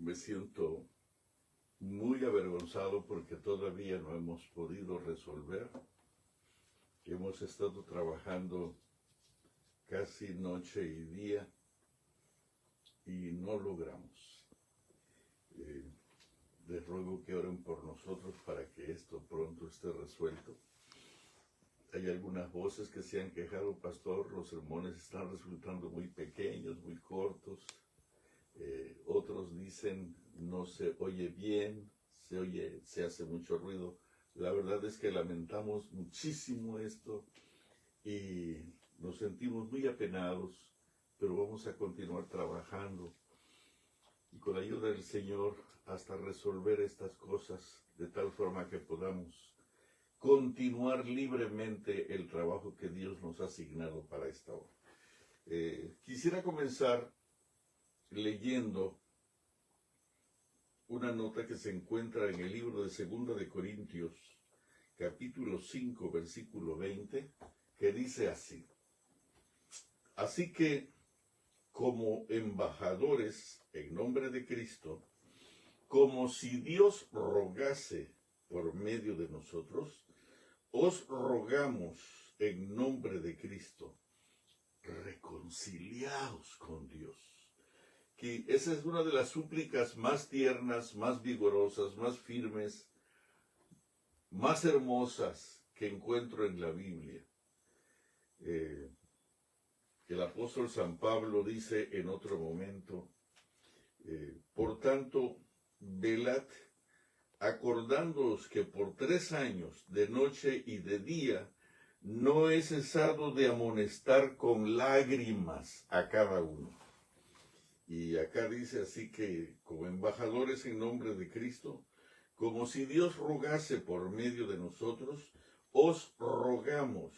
Me siento muy avergonzado porque todavía no hemos podido resolver. Hemos estado trabajando casi noche y día y no logramos. Les ruego que oren por nosotros para que esto pronto esté resuelto. Hay algunas voces que se han quejado, pastor, los sermones están resultando muy pequeños, muy cortos. Otros dicen no se oye bien, se hace mucho ruido. La verdad es que lamentamos muchísimo esto y nos sentimos muy apenados, pero vamos a continuar trabajando y con la ayuda del Señor hasta resolver estas cosas de tal forma que podamos continuar libremente el trabajo que Dios nos ha asignado para esta hora. Quisiera comenzar leyendo una nota que se encuentra en el libro de 2 de Corintios, capítulo 5, versículo 20, que dice así: así que, como embajadores en nombre de Cristo, como si Dios rogase por medio de nosotros, os rogamos en nombre de Cristo, reconciliaos con Dios. Que esa es una de las súplicas más tiernas, más vigorosas, más firmes, más hermosas que encuentro en la Biblia. El apóstol San Pablo dice en otro momento, por tanto, velad, acordándoos que por 3 años, de noche y de día, no he cesado de amonestar con lágrimas a cada uno. Y acá dice así que, como embajadores en nombre de Cristo, como si Dios rogase por medio de nosotros, os rogamos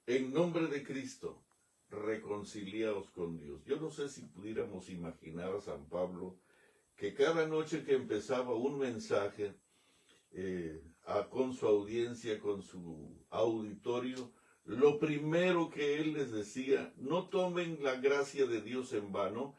en nombre de Cristo, reconciliaos con Dios. Yo no sé si pudiéramos imaginar a San Pablo que cada noche que empezaba un mensaje con su audiencia, con su auditorio, lo primero que él les decía: no tomen la gracia de Dios en vano,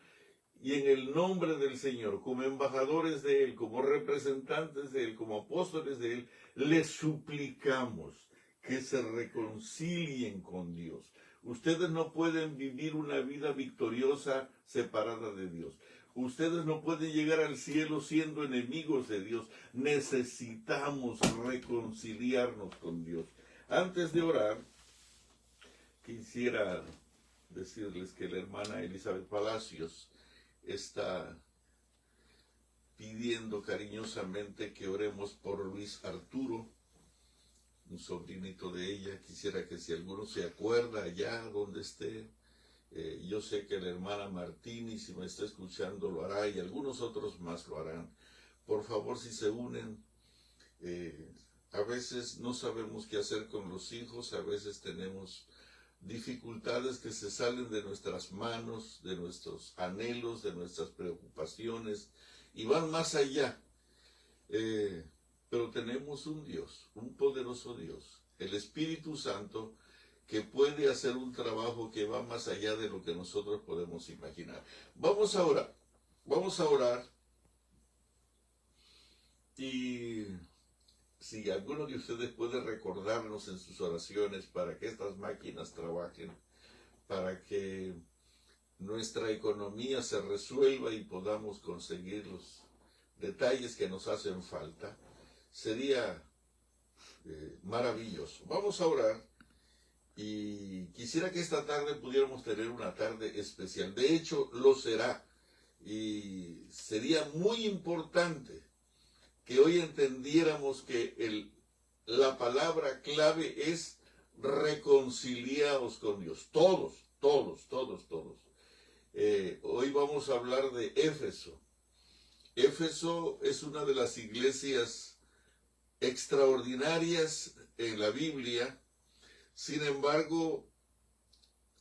y en el nombre del Señor, como embajadores de Él, como representantes de Él, como apóstoles de Él, les suplicamos que se reconcilien con Dios. Ustedes no pueden vivir una vida victoriosa separada de Dios. Ustedes no pueden llegar al cielo siendo enemigos de Dios. Necesitamos reconciliarnos con Dios. Antes de orar, quisiera decirles que la hermana Elizabeth Palacios está pidiendo cariñosamente que oremos por Luis Arturo, un sobrinito de ella. Quisiera que si alguno se acuerda allá donde esté, yo sé que la hermana Martini, si me está escuchando, lo hará, y algunos otros más lo harán. Por favor, si se unen, a veces no sabemos qué hacer con los hijos, a veces tenemos dificultades que se salen de nuestras manos, de nuestros anhelos, de nuestras preocupaciones, y van más allá. Pero tenemos un Dios, un poderoso Dios, el Espíritu Santo, que puede hacer un trabajo que va más allá de lo que nosotros podemos imaginar. Vamos a orar, y si alguno de ustedes puede recordarnos en sus oraciones para que estas máquinas trabajen, para que nuestra economía se resuelva y podamos conseguir los detalles que nos hacen falta, sería maravilloso. Vamos a orar, y quisiera que esta tarde pudiéramos tener una tarde especial. De hecho, lo será, y sería muy importante que hoy entendiéramos que la palabra clave es reconciliados con Dios. Todos. Hoy vamos a hablar de Éfeso. Éfeso es una de las iglesias extraordinarias en la Biblia. Sin embargo,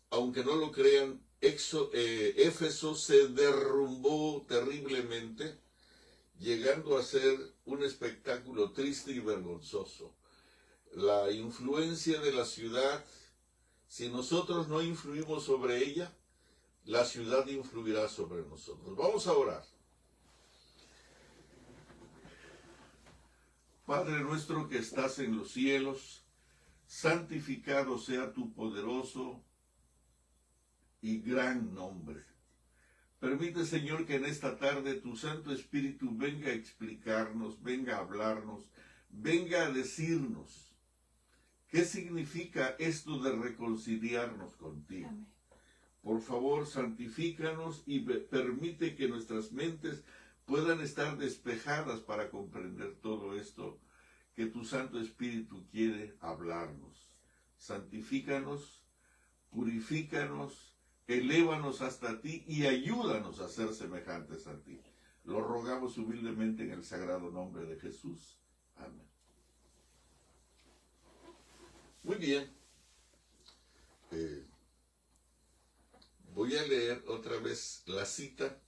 aunque no lo crean, Éfeso se derrumbó terriblemente, llegando a ser un espectáculo triste y vergonzoso. La influencia de la ciudad, si nosotros no influimos sobre ella, la ciudad influirá sobre nosotros. Vamos a orar. Padre nuestro que estás en los cielos, santificado sea tu poderoso y gran nombre. Permite, Señor, que en esta tarde tu Santo Espíritu venga a explicarnos, venga a hablarnos, venga a decirnos qué significa esto de reconciliarnos contigo. Amén. Por favor, santifícanos y permite que nuestras mentes puedan estar despejadas para comprender todo esto que tu Santo Espíritu quiere hablarnos. Santifícanos, purifícanos, elévanos hasta ti y ayúdanos a ser semejantes a ti. Lo rogamos humildemente en el sagrado nombre de Jesús. Amén. Muy bien. Voy a leer otra vez la cita.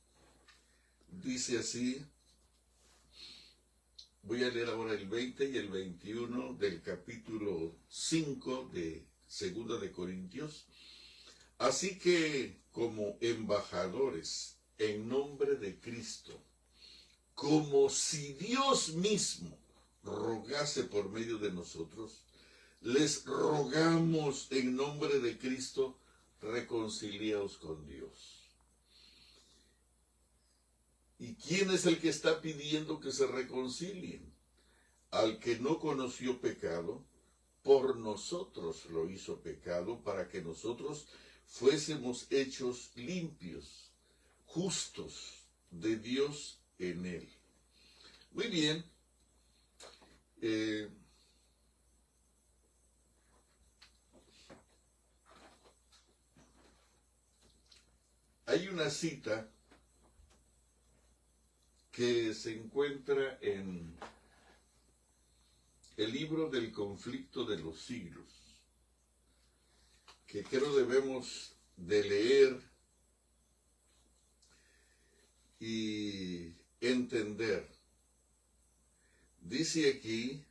Dice así. Voy a leer ahora el 20 y el 21 del capítulo 5 de 2 de Corintios. Así que, como embajadores en nombre de Cristo, como si Dios mismo rogase por medio de nosotros, les rogamos en nombre de Cristo, reconciliaos con Dios. ¿Y quién es el que está pidiendo que se reconcilien? Al que no conoció pecado, por nosotros lo hizo pecado, para que nosotros fuésemos hechos limpios, justos de Dios en él. Muy bien. Hay una cita que se encuentra en el libro del conflicto de los siglos, que creo debemos de leer y entender. Dice aquí,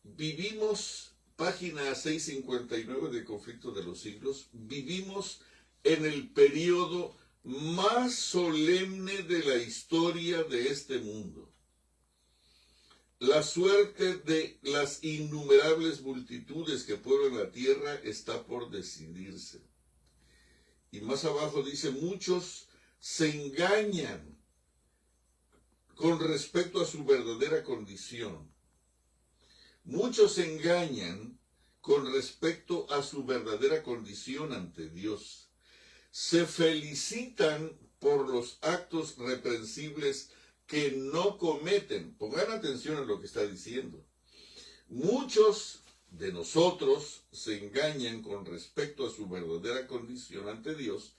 vivimos, página 659 del conflicto de los siglos, vivimos en el periodo más solemne de la historia de este mundo. La suerte de las innumerables multitudes que pueblan la tierra está por decidirse. Y más abajo dice, muchos se engañan con respecto a su verdadera condición. Muchos se engañan con respecto a su verdadera condición ante Dios. Se felicitan por los actos reprensibles que no cometen. Pongan atención a lo que está diciendo. Muchos de nosotros se engañan con respecto a su verdadera condición ante Dios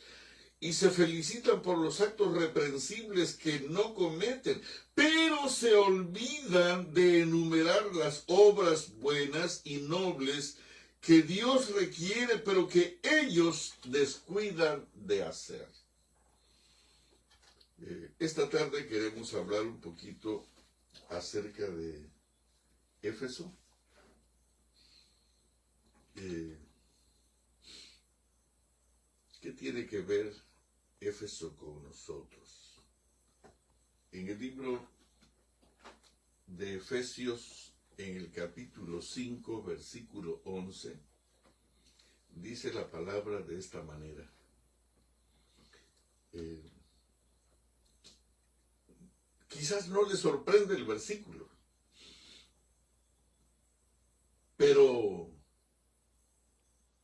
y se felicitan por los actos reprensibles que no cometen, pero se olvidan de enumerar las obras buenas y nobles que Dios requiere, pero que ellos descuidan de hacer. Esta tarde queremos hablar un poquito acerca de Éfeso. ¿Qué tiene que ver Éfeso con nosotros? En el libro de Efesios, en el capítulo 5, versículo 11, dice la palabra de esta manera. Quizás no le sorprende el versículo, pero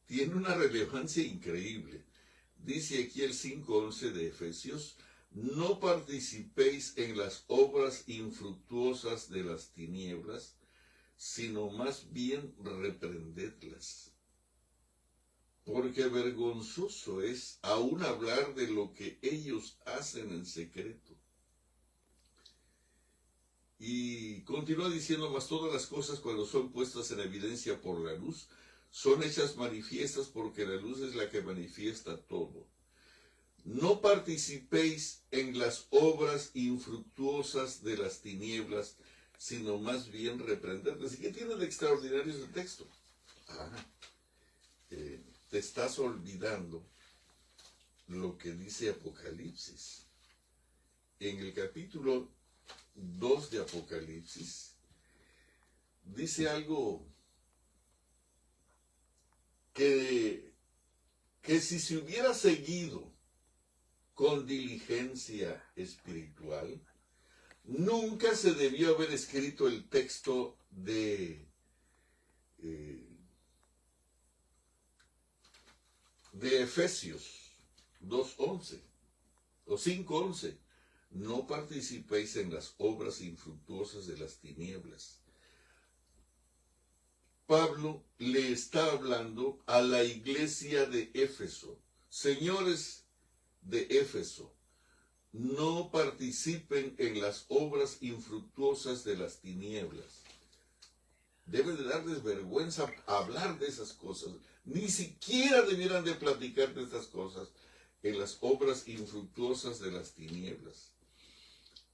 tiene una relevancia increíble. Dice aquí el 5:11 de Efesios, no participéis en las obras infructuosas de las tinieblas, sino más bien reprendedlas. Porque vergonzoso es aún hablar de lo que ellos hacen en secreto. Y continúa diciendo, mas todas las cosas cuando son puestas en evidencia por la luz, son hechas manifiestas porque la luz es la que manifiesta todo. No participéis en las obras infructuosas de las tinieblas, sino más bien reprenderlas. ¿Y qué tiene de extraordinario ese texto? Te estás olvidando lo que dice Apocalipsis. En el capítulo 2 de Apocalipsis, dice algo que si se hubiera seguido con diligencia espiritual, nunca se debió haber escrito el texto de Efesios 2:11 o 5:11. No participéis en las obras infructuosas de las tinieblas. Pablo le está hablando a la iglesia de Éfeso. Señores de Éfeso, no participen en las obras infructuosas de las tinieblas. Debe de darles vergüenza hablar de esas cosas. Ni siquiera debieran de platicar de estas cosas en las obras infructuosas de las tinieblas.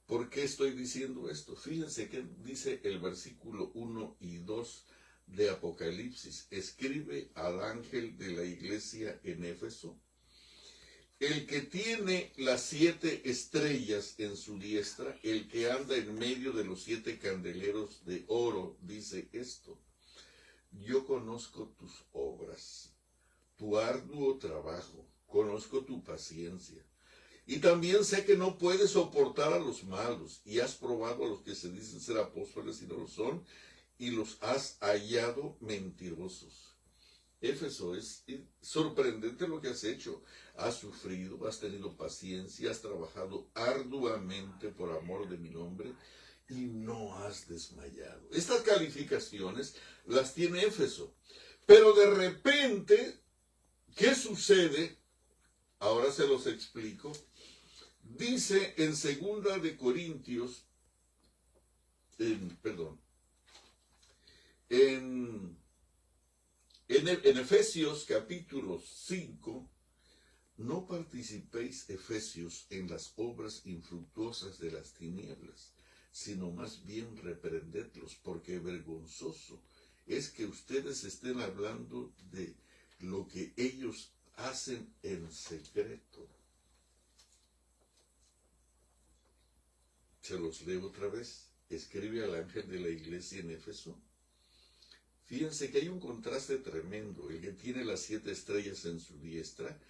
¿Por qué estoy diciendo esto? Fíjense que dice el versículo 1 y 2 de Apocalipsis. Escribe al ángel de la iglesia en Éfeso: el que tiene las 7 estrellas en su diestra, el que anda en medio de los 7 candeleros de oro, dice esto: yo conozco tus obras, tu arduo trabajo, conozco tu paciencia, y también sé que no puedes soportar a los malos, y has probado a los que se dicen ser apóstoles y no lo son, y los has hallado mentirosos. Éfeso, es sorprendente lo que has hecho. Has sufrido, has tenido paciencia, has trabajado arduamente por amor de mi nombre y no has desmayado. Estas calificaciones las tiene Éfeso. Pero de repente, ¿qué sucede? Ahora se los explico. Dice en 2 de Corintios, en Efesios capítulo 5, no participéis, Efesios, en las obras infructuosas de las tinieblas, sino más bien reprendedlos, porque vergonzoso es que ustedes estén hablando de lo que ellos hacen en secreto. Se los leo otra vez. Escribe al ángel de la iglesia en Éfeso. Fíjense que hay un contraste tremendo. El que tiene las 7 estrellas en su diestra,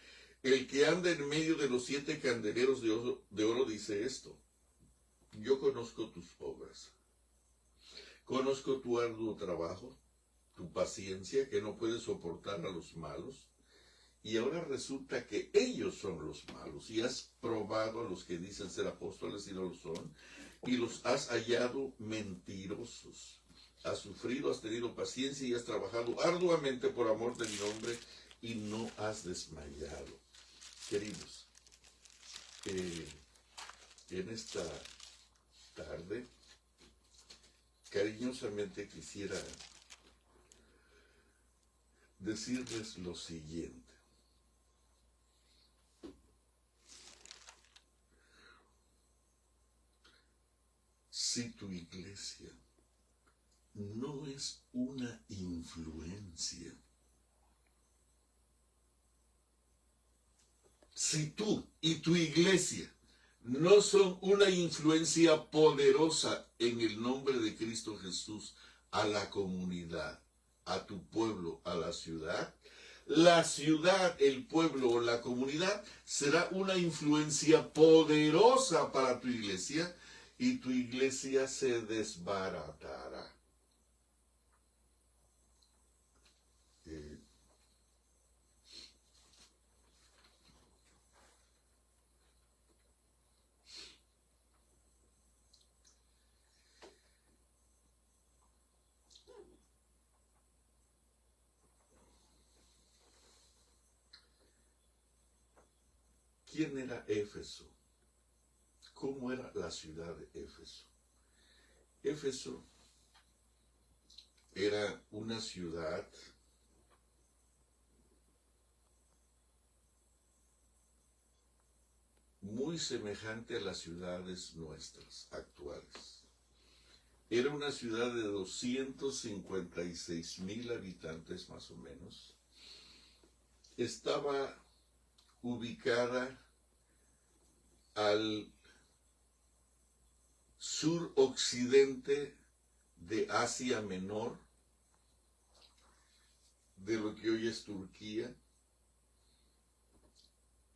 el que anda en medio de los 7 candeleros de oro dice esto: yo conozco tus obras, conozco tu arduo trabajo, tu paciencia, que no puedes soportar a los malos, y ahora resulta que ellos son los malos, y has probado a los que dicen ser apóstoles y no lo son, y los has hallado mentirosos. Has sufrido, has tenido paciencia y has trabajado arduamente por amor de mi nombre y no has desmayado. Queridos, en esta tarde, cariñosamente quisiera decirles lo siguiente. Si tu iglesia no es una influencia, si tú y tu iglesia no son una influencia poderosa en el nombre de Cristo Jesús a la comunidad, a tu pueblo, a la ciudad, el pueblo o la comunidad será una influencia poderosa para tu iglesia y tu iglesia se desbaratará. ¿Quién era Éfeso? ¿Cómo era la ciudad de Éfeso? Éfeso era una ciudad muy semejante a las ciudades nuestras actuales. Era una ciudad de 256,000 habitantes más o menos. Estaba ubicada al suroccidente de Asia Menor, de lo que hoy es Turquía.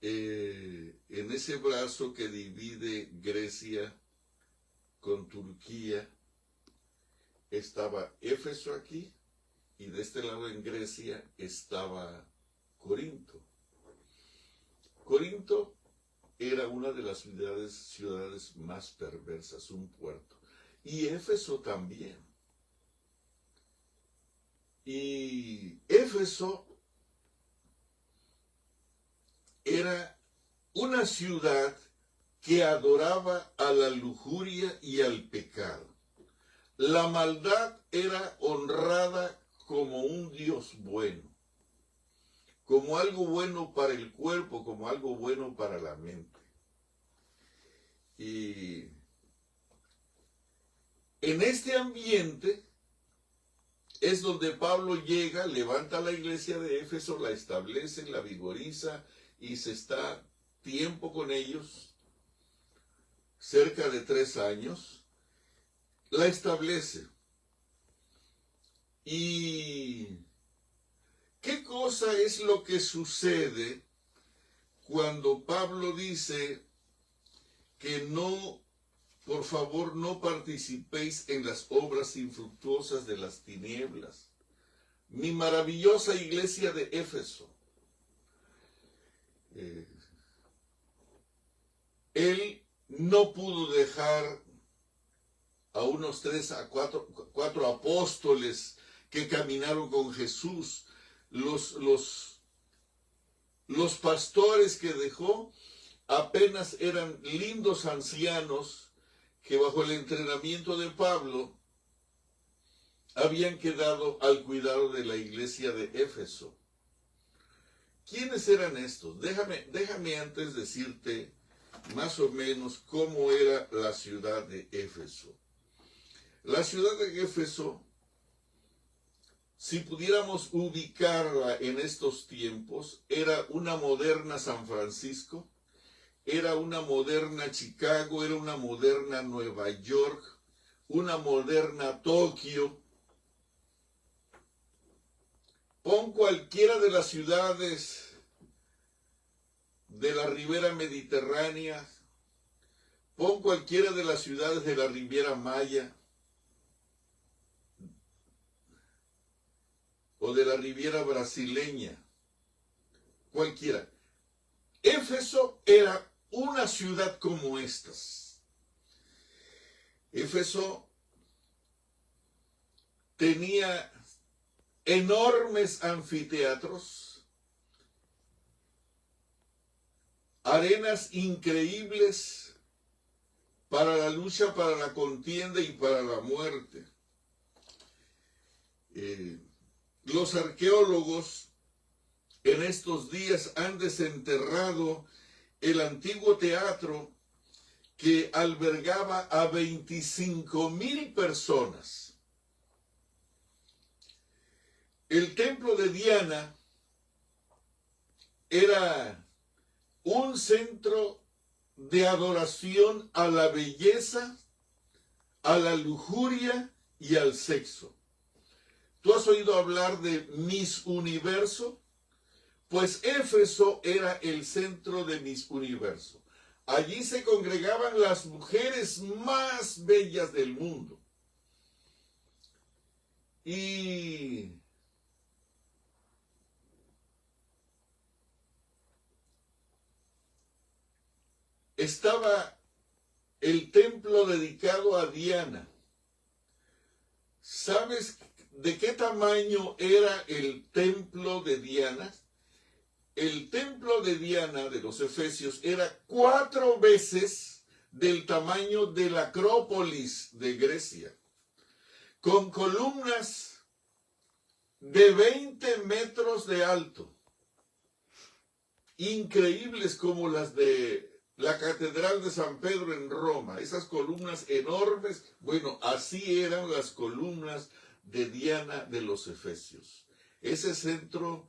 En ese brazo que divide Grecia con Turquía estaba Éfeso aquí, y de este lado en Grecia estaba Corinto. Corinto era una de las ciudades más perversas, un puerto. Y Éfeso también. Y Éfeso era una ciudad que adoraba a la lujuria y al pecado. La maldad era honrada como un Dios bueno, como algo bueno para el cuerpo, como algo bueno para la mente. Y en este ambiente es donde Pablo llega, levanta la iglesia de Éfeso, la establece, la vigoriza y se está tiempo con ellos, cerca de 3 años, la establece. ¿Y qué cosa es lo que sucede cuando Pablo dice que no, por favor, no participéis en las obras infructuosas de las tinieblas? Mi maravillosa iglesia de Éfeso. Él no pudo dejar a unos 3 a 4 apóstoles que caminaron con Jesús. Los pastores que dejó apenas eran lindos ancianos que bajo el entrenamiento de Pablo habían quedado al cuidado de la iglesia de Éfeso. ¿Quiénes eran estos? Déjame antes decirte más o menos cómo era la ciudad de Éfeso. La ciudad de Éfeso, si pudiéramos ubicarla en estos tiempos, era una moderna San Francisco, era una moderna Chicago, era una moderna Nueva York, una moderna Tokio. Pon cualquiera de las ciudades de la ribera mediterránea, pon cualquiera de las ciudades de la Riviera Maya o de la Riviera brasileña, cualquiera. Éfeso era una ciudad como estas. Éfeso tenía enormes anfiteatros, arenas increíbles para la lucha, para la contienda y para la muerte. Los arqueólogos en estos días han desenterrado el antiguo teatro que albergaba a 25,000 personas. El templo de Diana era un centro de adoración a la belleza, a la lujuria y al sexo. ¿Tú has oído hablar de Miss Universo? Pues Éfeso era el centro de Miss Universo. Allí se congregaban las mujeres más bellas del mundo. Y estaba el templo dedicado a Diana. ¿Sabes de qué tamaño era el templo de Diana? El templo de Diana de los Efesios era 4 veces del tamaño de la Acrópolis de Grecia, con columnas de 20 metros de alto, increíbles como las de la Catedral de San Pedro en Roma, esas columnas enormes. Bueno, así eran las columnas de Diana de los Efesios. Ese centro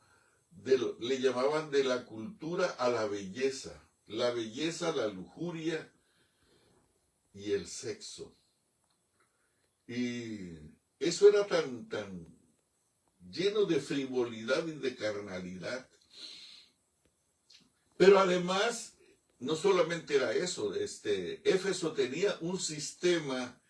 le llamaban de la cultura a la belleza, la lujuria y el sexo. Y eso era tan lleno de frivolidad y de carnalidad. Pero además, no solamente era eso, Éfeso tenía un sistema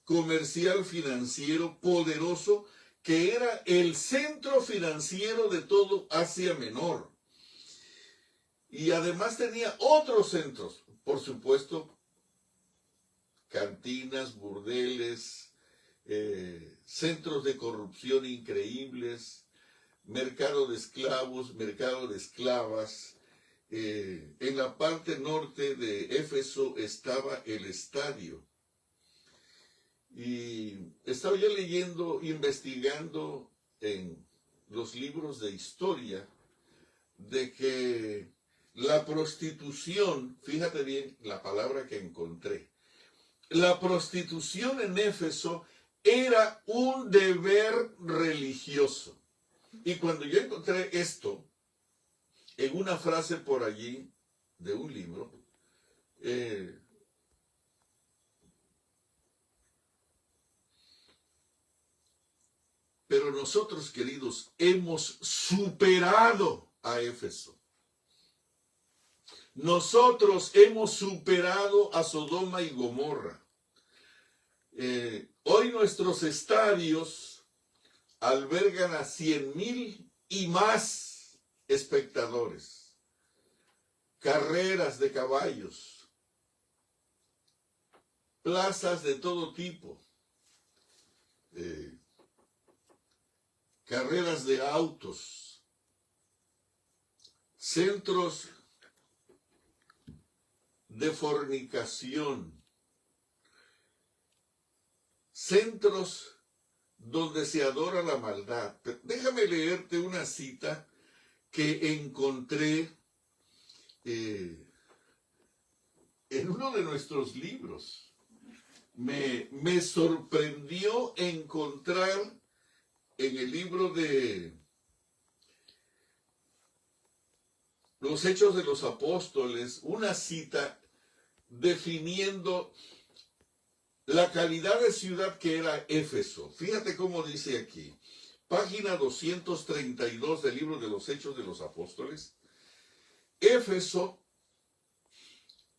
comercial financiero poderoso que era el centro financiero de todo Asia Menor. Y además tenía otros centros, por supuesto, cantinas, burdeles, centros de corrupción increíbles, mercado de esclavos, mercado de esclavas. En la parte norte de Éfeso estaba el estadio. Y estaba yo leyendo, investigando en los libros de historia, de que la prostitución, fíjate bien la palabra que encontré, la prostitución en Éfeso era un deber religioso. Y cuando yo encontré esto, en una frase por allí de un libro, pero nosotros, queridos, hemos superado a Éfeso. Nosotros hemos superado a Sodoma y Gomorra. Hoy nuestros estadios albergan a 100,000 y más espectadores. Carreras de caballos. Plazas de todo tipo. Carreras de autos. Centros de fornicación, centros donde se adora la maldad. Déjame leerte una cita que encontré en uno de nuestros libros. Me sorprendió encontrar en el libro de Los Hechos de los Apóstoles una cita definiendo la calidad de ciudad que era Éfeso. Fíjate cómo dice aquí, página 232 del libro de los Hechos de los Apóstoles. Éfeso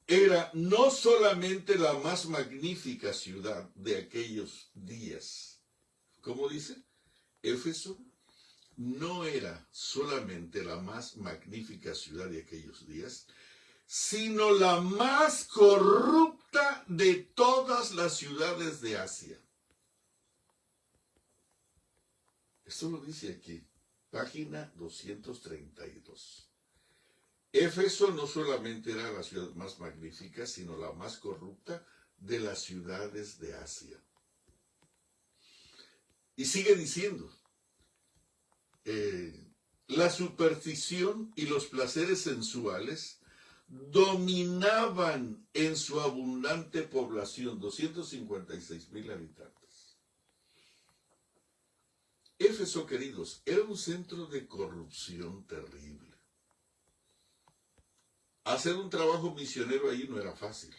era no solamente la más magnífica ciudad de aquellos días. ¿Cómo dice? Éfeso no era solamente la más magnífica ciudad de aquellos días, sino la más corrupta de todas las ciudades de Asia. Esto lo dice aquí, página 232. Éfeso no solamente era la ciudad más magnífica, sino la más corrupta de las ciudades de Asia. Y sigue diciendo, la superstición y los placeres sensuales dominaban en su abundante población, 256,000 habitantes. Éfeso, queridos, era un centro de corrupción terrible. Hacer un trabajo misionero ahí no era fácil,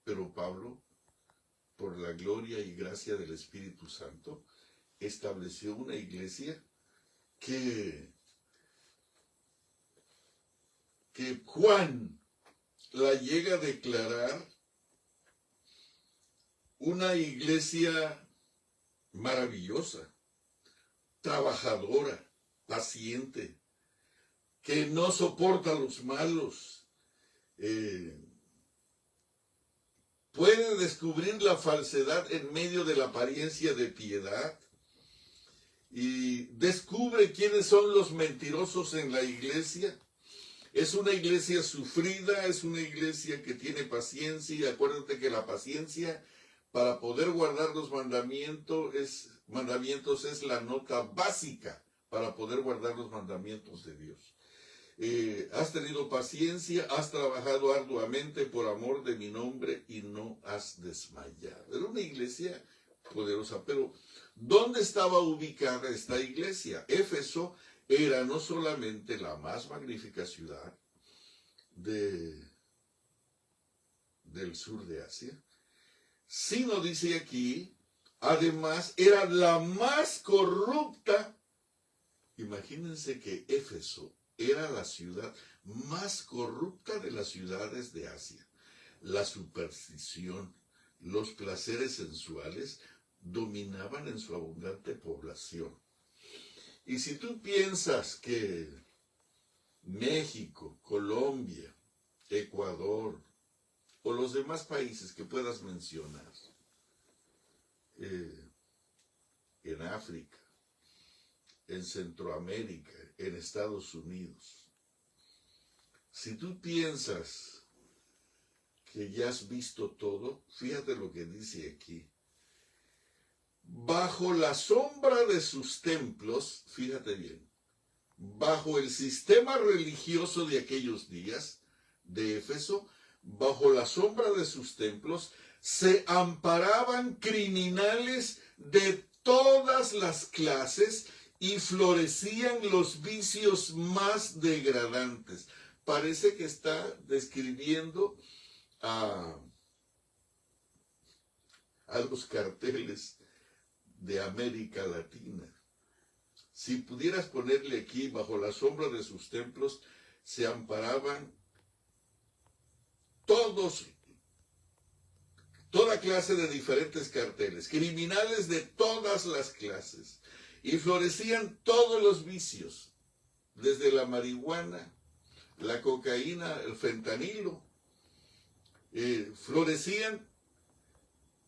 pero Pablo, por la gloria y gracia del Espíritu Santo, estableció una iglesia que Juan la llega a declarar una iglesia maravillosa, trabajadora, paciente, que no soporta a los malos, puede descubrir la falsedad en medio de la apariencia de piedad y descubre quiénes son los mentirosos en la iglesia. Es una iglesia sufrida, es una iglesia que tiene paciencia, y acuérdate que la paciencia para poder guardar los mandamientos es la nota básica para poder guardar los mandamientos de Dios. Has tenido paciencia, has trabajado arduamente por amor de mi nombre y no has desmayado. Era una iglesia poderosa, pero ¿dónde estaba ubicada esta iglesia? Éfeso era no solamente la más magnífica ciudad del sur de Asia, sino dice aquí, además era la más corrupta. Imagínense que Éfeso era la ciudad más corrupta de las ciudades de Asia. La superstición, los placeres sensuales dominaban en su abundante población. Y si tú piensas que México, Colombia, Ecuador o los demás países que puedas mencionar, en África, en Centroamérica, en Estados Unidos, si tú piensas que ya has visto todo, fíjate lo que dice aquí. Bajo la sombra de sus templos, fíjate bien, bajo el sistema religioso de aquellos días de Éfeso, bajo la sombra de sus templos, se amparaban criminales de todas las clases y florecían los vicios más degradantes. Parece que está describiendo a los carteles de América Latina. Si pudieras ponerle aquí, bajo la sombra de sus templos, se amparaban toda clase de diferentes carteles, criminales de todas las clases, y florecían todos los vicios, desde la marihuana, la cocaína, el fentanilo, florecían,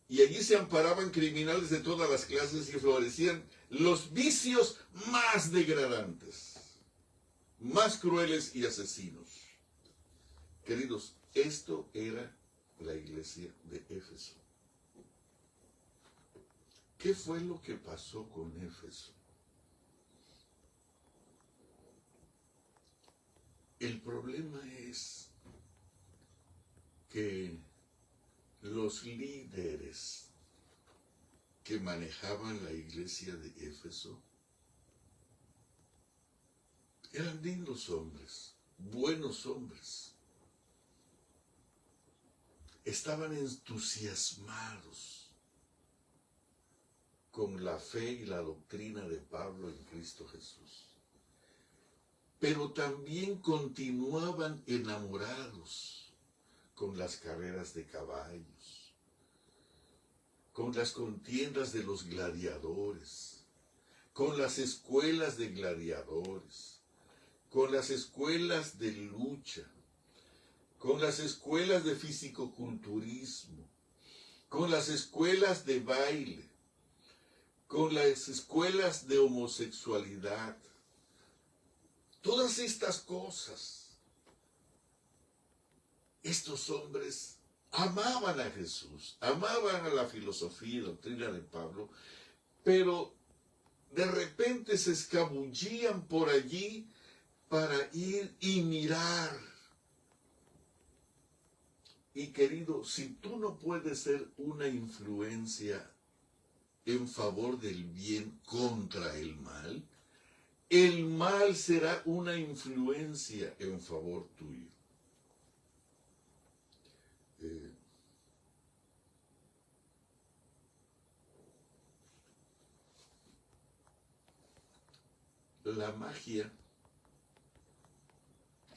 y allí se amparaban criminales de todas las clases y florecían los vicios más degradantes, más crueles y asesinos. Queridos, esto era la iglesia de Éfeso. ¿Qué fue lo que pasó con Éfeso? El problema es que los líderes que manejaban la iglesia de Éfeso eran dignos hombres, buenos hombres. Estaban entusiasmados con la fe y la doctrina de Pablo en Cristo Jesús. Pero también continuaban enamorados con las carreras de caballos, con las contiendas de los gladiadores, con las escuelas de gladiadores, con las escuelas de lucha, con las escuelas de fisicoculturismo, con las escuelas de baile, con las escuelas de homosexualidad. Todas estas cosas, estos hombres amaban a Jesús, amaban a la filosofía y doctrina de Pablo, pero de repente se escabullían por allí para ir y mirar. Y querido, si tú no puedes ser una influencia en favor del bien contra el mal será una influencia en favor tuyo. La magia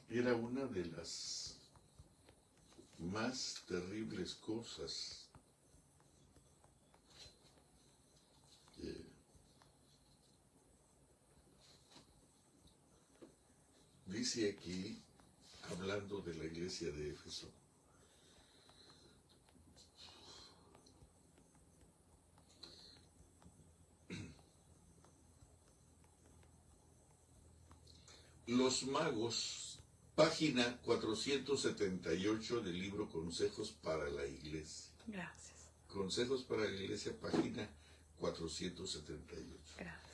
era una de las más terribles cosas dice aquí, hablando de la iglesia de Éfeso, los magos, página 478 del libro Consejos para la Iglesia. Gracias. Consejos para la Iglesia, página 478. Gracias.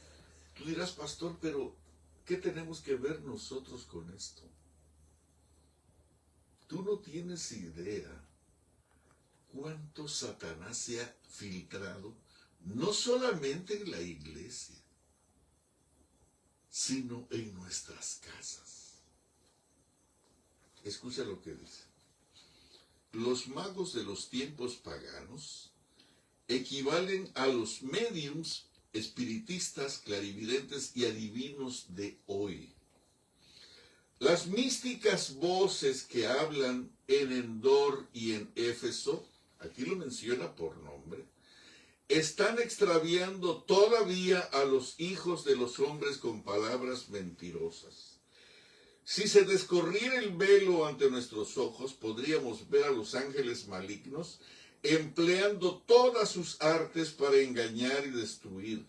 Tú dirás, pastor, pero ¿qué tenemos que ver nosotros con esto? Tú no tienes idea cuánto Satanás se ha filtrado, no solamente en la iglesia, sino en nuestras casas. Escucha lo que dice. Los magos de los tiempos paganos equivalen a los médiums, espiritistas, clarividentes y adivinos de hoy. Las místicas voces que hablan en Endor y en Éfeso, aquí lo menciona por nombre, están extraviando todavía a los hijos de los hombres con palabras mentirosas. Si se descorriera el velo ante nuestros ojos, podríamos ver a los ángeles malignos empleando todas sus artes para engañar y destruir.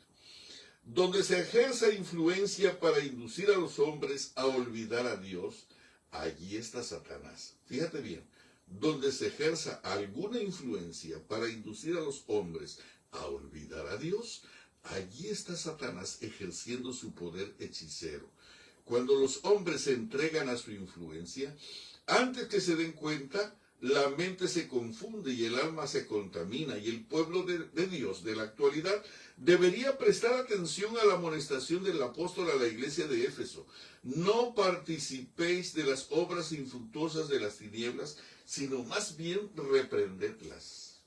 Donde se ejerza influencia para inducir a los hombres a olvidar a Dios, allí está Satanás. Fíjate bien, donde se ejerza alguna influencia para inducir a los hombres a olvidar a Dios, allí está Satanás ejerciendo su poder hechicero. Cuando los hombres se entregan a su influencia, antes que se den cuenta, la mente se confunde y el alma se contamina, y el pueblo de Dios de la actualidad debería prestar atención a la amonestación del apóstol a la iglesia de Éfeso. No participéis de las obras infructuosas de las tinieblas, sino más bien reprendedlas.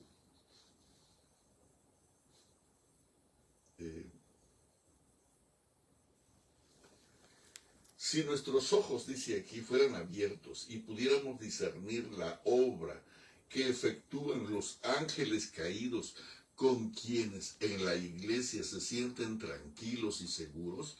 Si nuestros ojos, dice aquí, fueran abiertos y pudiéramos discernir la obra que efectúan los ángeles caídos con quienes en la iglesia se sienten tranquilos y seguros,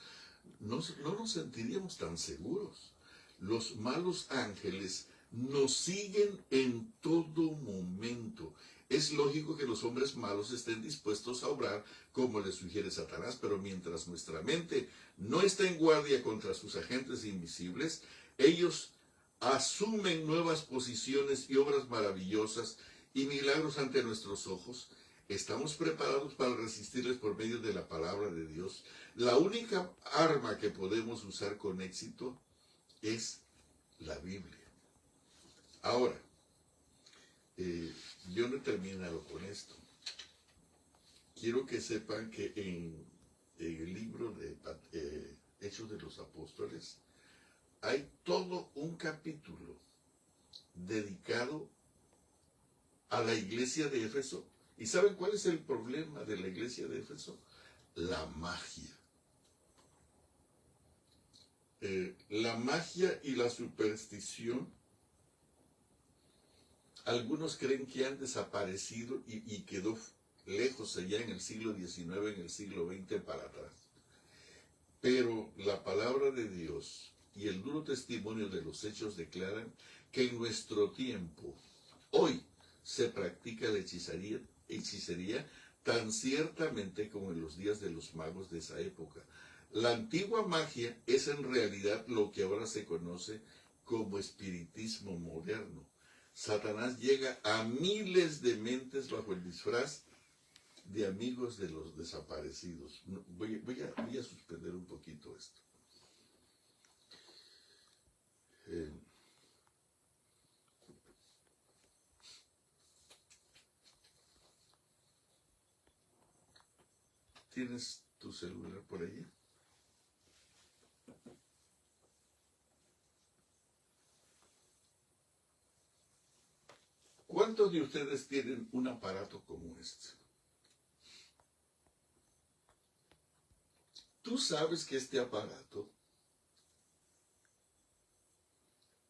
no nos sentiríamos tan seguros. Los malos ángeles nos siguen en todo momento. Es lógico que los hombres malos estén dispuestos a obrar como les sugiere Satanás, pero mientras nuestra mente no está en guardia contra sus agentes invisibles, ellos asumen nuevas posiciones y obras maravillosas y milagros ante nuestros ojos. Estamos preparados para resistirles por medio de la palabra de Dios. La única arma que podemos usar con éxito es la Biblia. Ahora, yo no he terminado con esto. Quiero que sepan que en el libro de Hechos de los Apóstoles hay todo un capítulo dedicado a la iglesia de Éfeso. ¿Y saben cuál es el problema de la iglesia de Éfeso? La magia. La magia y la superstición, algunos creen que han desaparecido y quedó lejos allá en el siglo XIX, en el siglo XX para atrás. Pero la palabra de Dios y el duro testimonio de los hechos declaran que en nuestro tiempo, hoy, se practica la hechicería tan ciertamente como en los días de los magos de esa época. La antigua magia es en realidad lo que ahora se conoce como espiritismo moderno. Satanás llega a miles de mentes bajo el disfraz de amigos de los desaparecidos. Voy a suspender un poquito esto. ¿Tienes tu celular por allí? ¿Cuántos de ustedes tienen un aparato como este? Tú sabes que este aparato,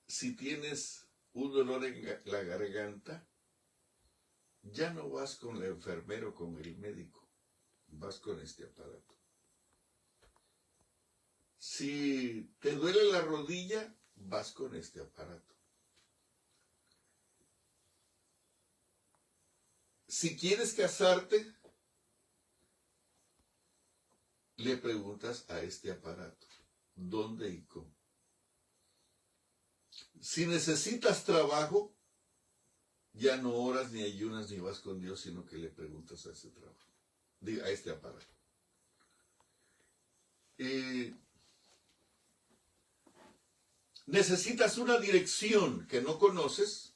si tienes un dolor en la garganta, ya no vas con la enfermera o con el médico, vas con este aparato. Si te duele la rodilla, vas con este aparato. Si quieres casarte, le preguntas a este aparato, ¿dónde y cómo? Si necesitas trabajo, ya no oras ni ayunas ni vas con Dios, sino que le preguntas a ese trabajo, a este aparato. Necesitas una dirección que no conoces,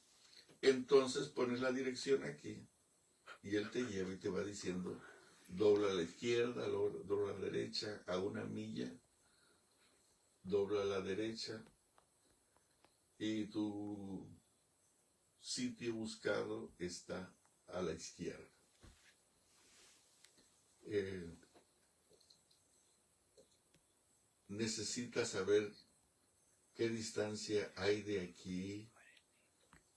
entonces pones la dirección aquí y él te lleva y te va diciendo, dobla a la izquierda, dobla a la derecha, a 1 milla, dobla a la derecha y tu sitio buscado está a la izquierda. necesita saber qué distancia hay de aquí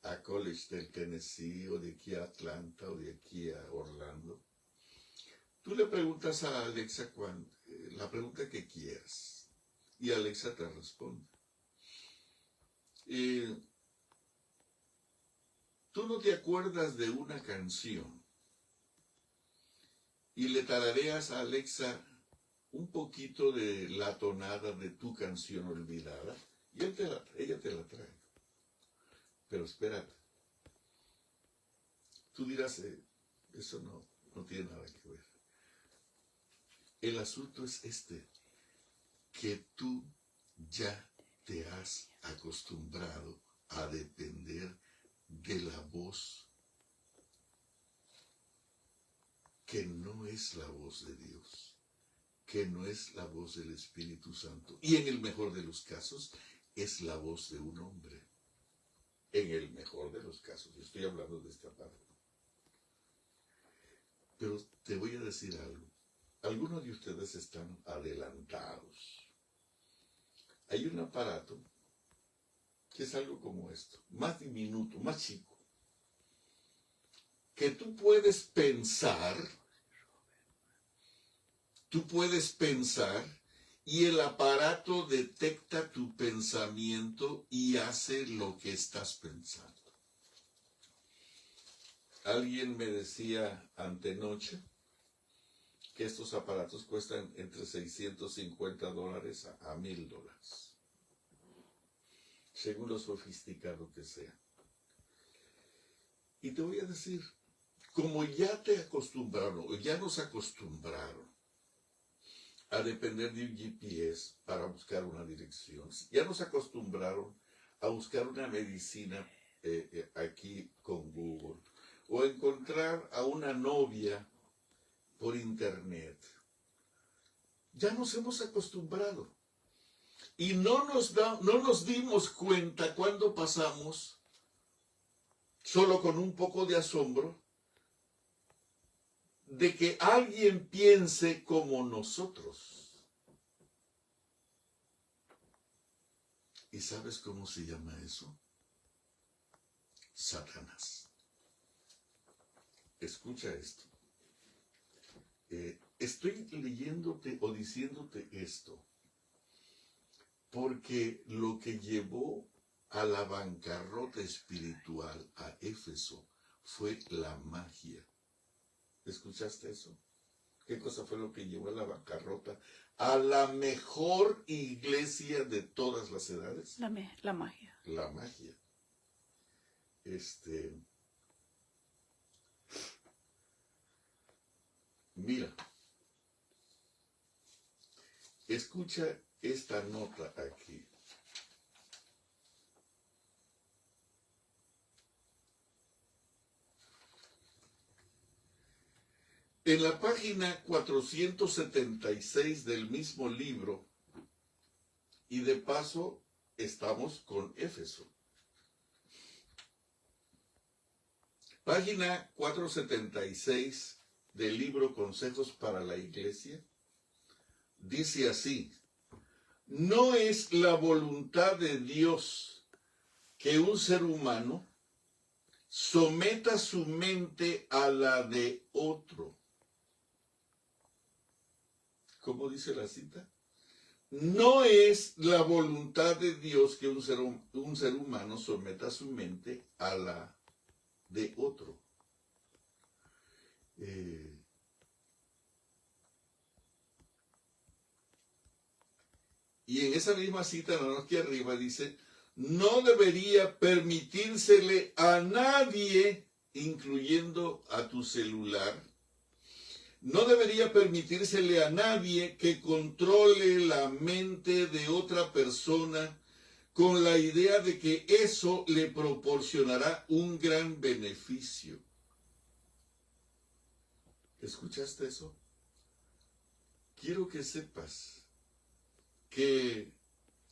a College del Tennessee, o de aquí a Atlanta, o de aquí a Orlando. Tú le preguntas a Alexa la pregunta que quieras, y Alexa te responde. Tú no te acuerdas de una canción y le tarareas a Alexa un poquito de la tonada de tu canción olvidada, y ella te la trae. Pero espérate, tú dirás, eso no tiene nada que ver. El asunto es que tú ya te has acostumbrado a depender de la voz que no es la voz de Dios, que no es la voz del Espíritu Santo, y en el mejor de los casos es la voz de un hombre. En el mejor de los casos, yo estoy hablando de esta parte. Pero te voy a decir algo. Algunos de ustedes están adelantados. Hay un aparato que es algo como esto, más diminuto, más chico, que tú puedes pensar, y el aparato detecta tu pensamiento y hace lo que estás pensando. Alguien me decía antenoche que estos aparatos cuestan entre $650 a $1,000, según lo sofisticado que sea. Y te voy a decir, como ya te acostumbraron, o ya nos acostumbraron a depender de un GPS para buscar una dirección, ya nos acostumbraron a buscar una medicina aquí con Google, o encontrar a una novia por internet. Ya nos hemos acostumbrado. Y no nos dimos cuenta cuando pasamos, solo con un poco de asombro, de que alguien piense como nosotros. ¿Y sabes cómo se llama eso? Satanás. Escucha esto. Estoy leyéndote o diciéndote esto porque lo que llevó a la bancarrota espiritual a Éfeso fue la magia. ¿Escuchaste eso? ¿Qué cosa fue lo que llevó a la bancarrota a la mejor iglesia de todas las edades? La magia. La magia. Mira, escucha esta nota aquí. En la página 476 del mismo libro, y de paso estamos con Éfeso. Página 476 del libro Consejos para la Iglesia, dice así: no es la voluntad de Dios que un ser humano someta su mente a la de otro. ¿Cómo dice la cita? No es la voluntad de Dios que un ser humano someta su mente a la de otro. Y en esa misma cita, aquí arriba dice: no debería permitírsele a nadie, incluyendo a tu celular, no debería permitírsele a nadie que controle la mente de otra persona con la idea de que eso le proporcionará un gran beneficio. ¿Escuchaste eso? Quiero que sepas que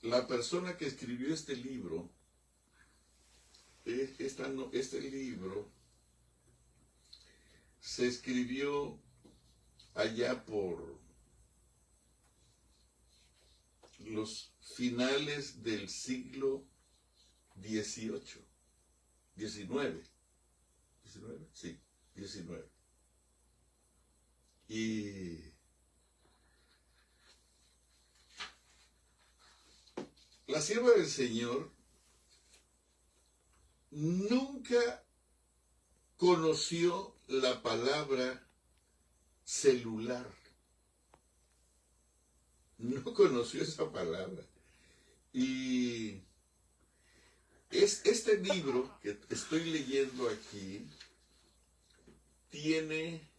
la persona que escribió este libro, este libro se escribió allá por los finales del siglo XVIII, XIX, sí, XIX. Y la sierva del Señor nunca conoció la palabra celular. No conoció esa palabra. Y este libro que estoy leyendo aquí tiene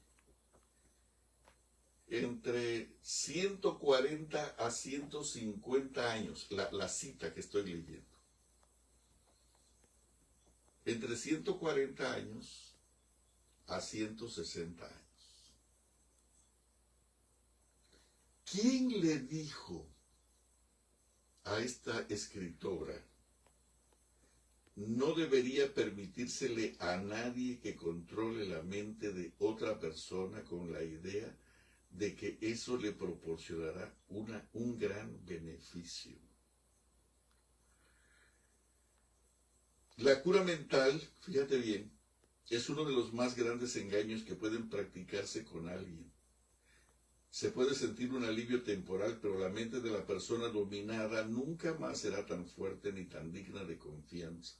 entre 140 a 150 años, la cita que estoy leyendo. Entre 140 años a 160 años. ¿Quién le dijo a esta escritora: no debería permitírsele a nadie que controle la mente de otra persona con la idea de que eso le proporcionará un gran beneficio? La cura mental, fíjate bien, es uno de los más grandes engaños que pueden practicarse con alguien. Se puede sentir un alivio temporal, pero la mente de la persona dominada nunca más será tan fuerte ni tan digna de confianza.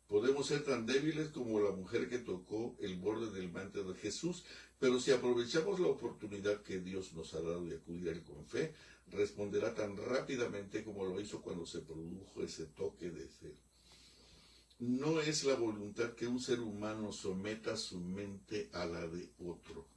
Podemos ser tan débiles como la mujer que tocó el borde del manto de Jesús, pero si aprovechamos la oportunidad que Dios nos ha dado de acudir a Él con fe, responderá tan rápidamente como lo hizo cuando se produjo ese toque de fe. No es la voluntad que un ser humano someta su mente a la de otro.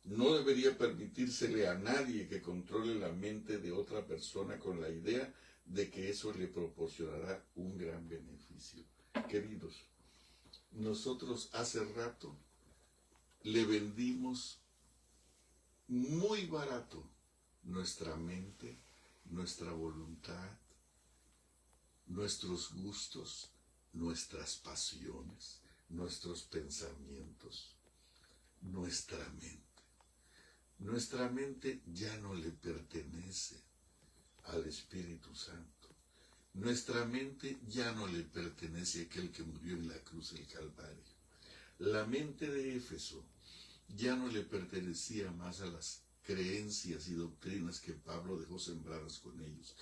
No debería permitírsele a nadie que controle la mente de otra persona con la idea de que eso le proporcionará un gran beneficio. Queridos, nosotros hace rato le vendimos muy barato nuestra mente, nuestra voluntad, nuestros gustos, nuestras pasiones, nuestros pensamientos, nuestra mente. Nuestra mente ya no le pertenece al Espíritu Santo. Nuestra mente ya no le pertenece a aquel que murió en la cruz del Calvario. La mente de Éfeso ya no le pertenecía más a las creencias y doctrinas que Pablo dejó sembradas con ellos.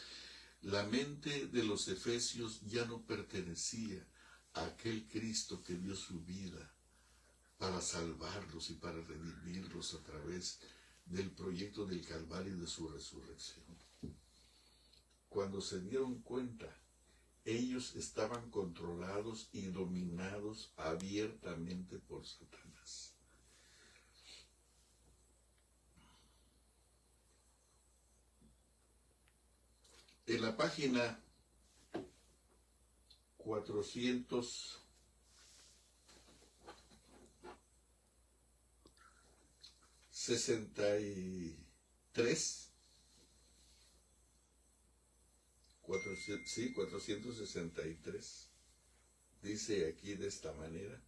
La mente de los efesios ya no pertenecía a aquel Cristo que dio su vida para salvarlos y para redimirlos a través del proyecto del Calvario y de su resurrección. Cuando se dieron cuenta, ellos estaban controlados y dominados abiertamente por Satanás. En la página 463, 463, dice aquí de esta manera,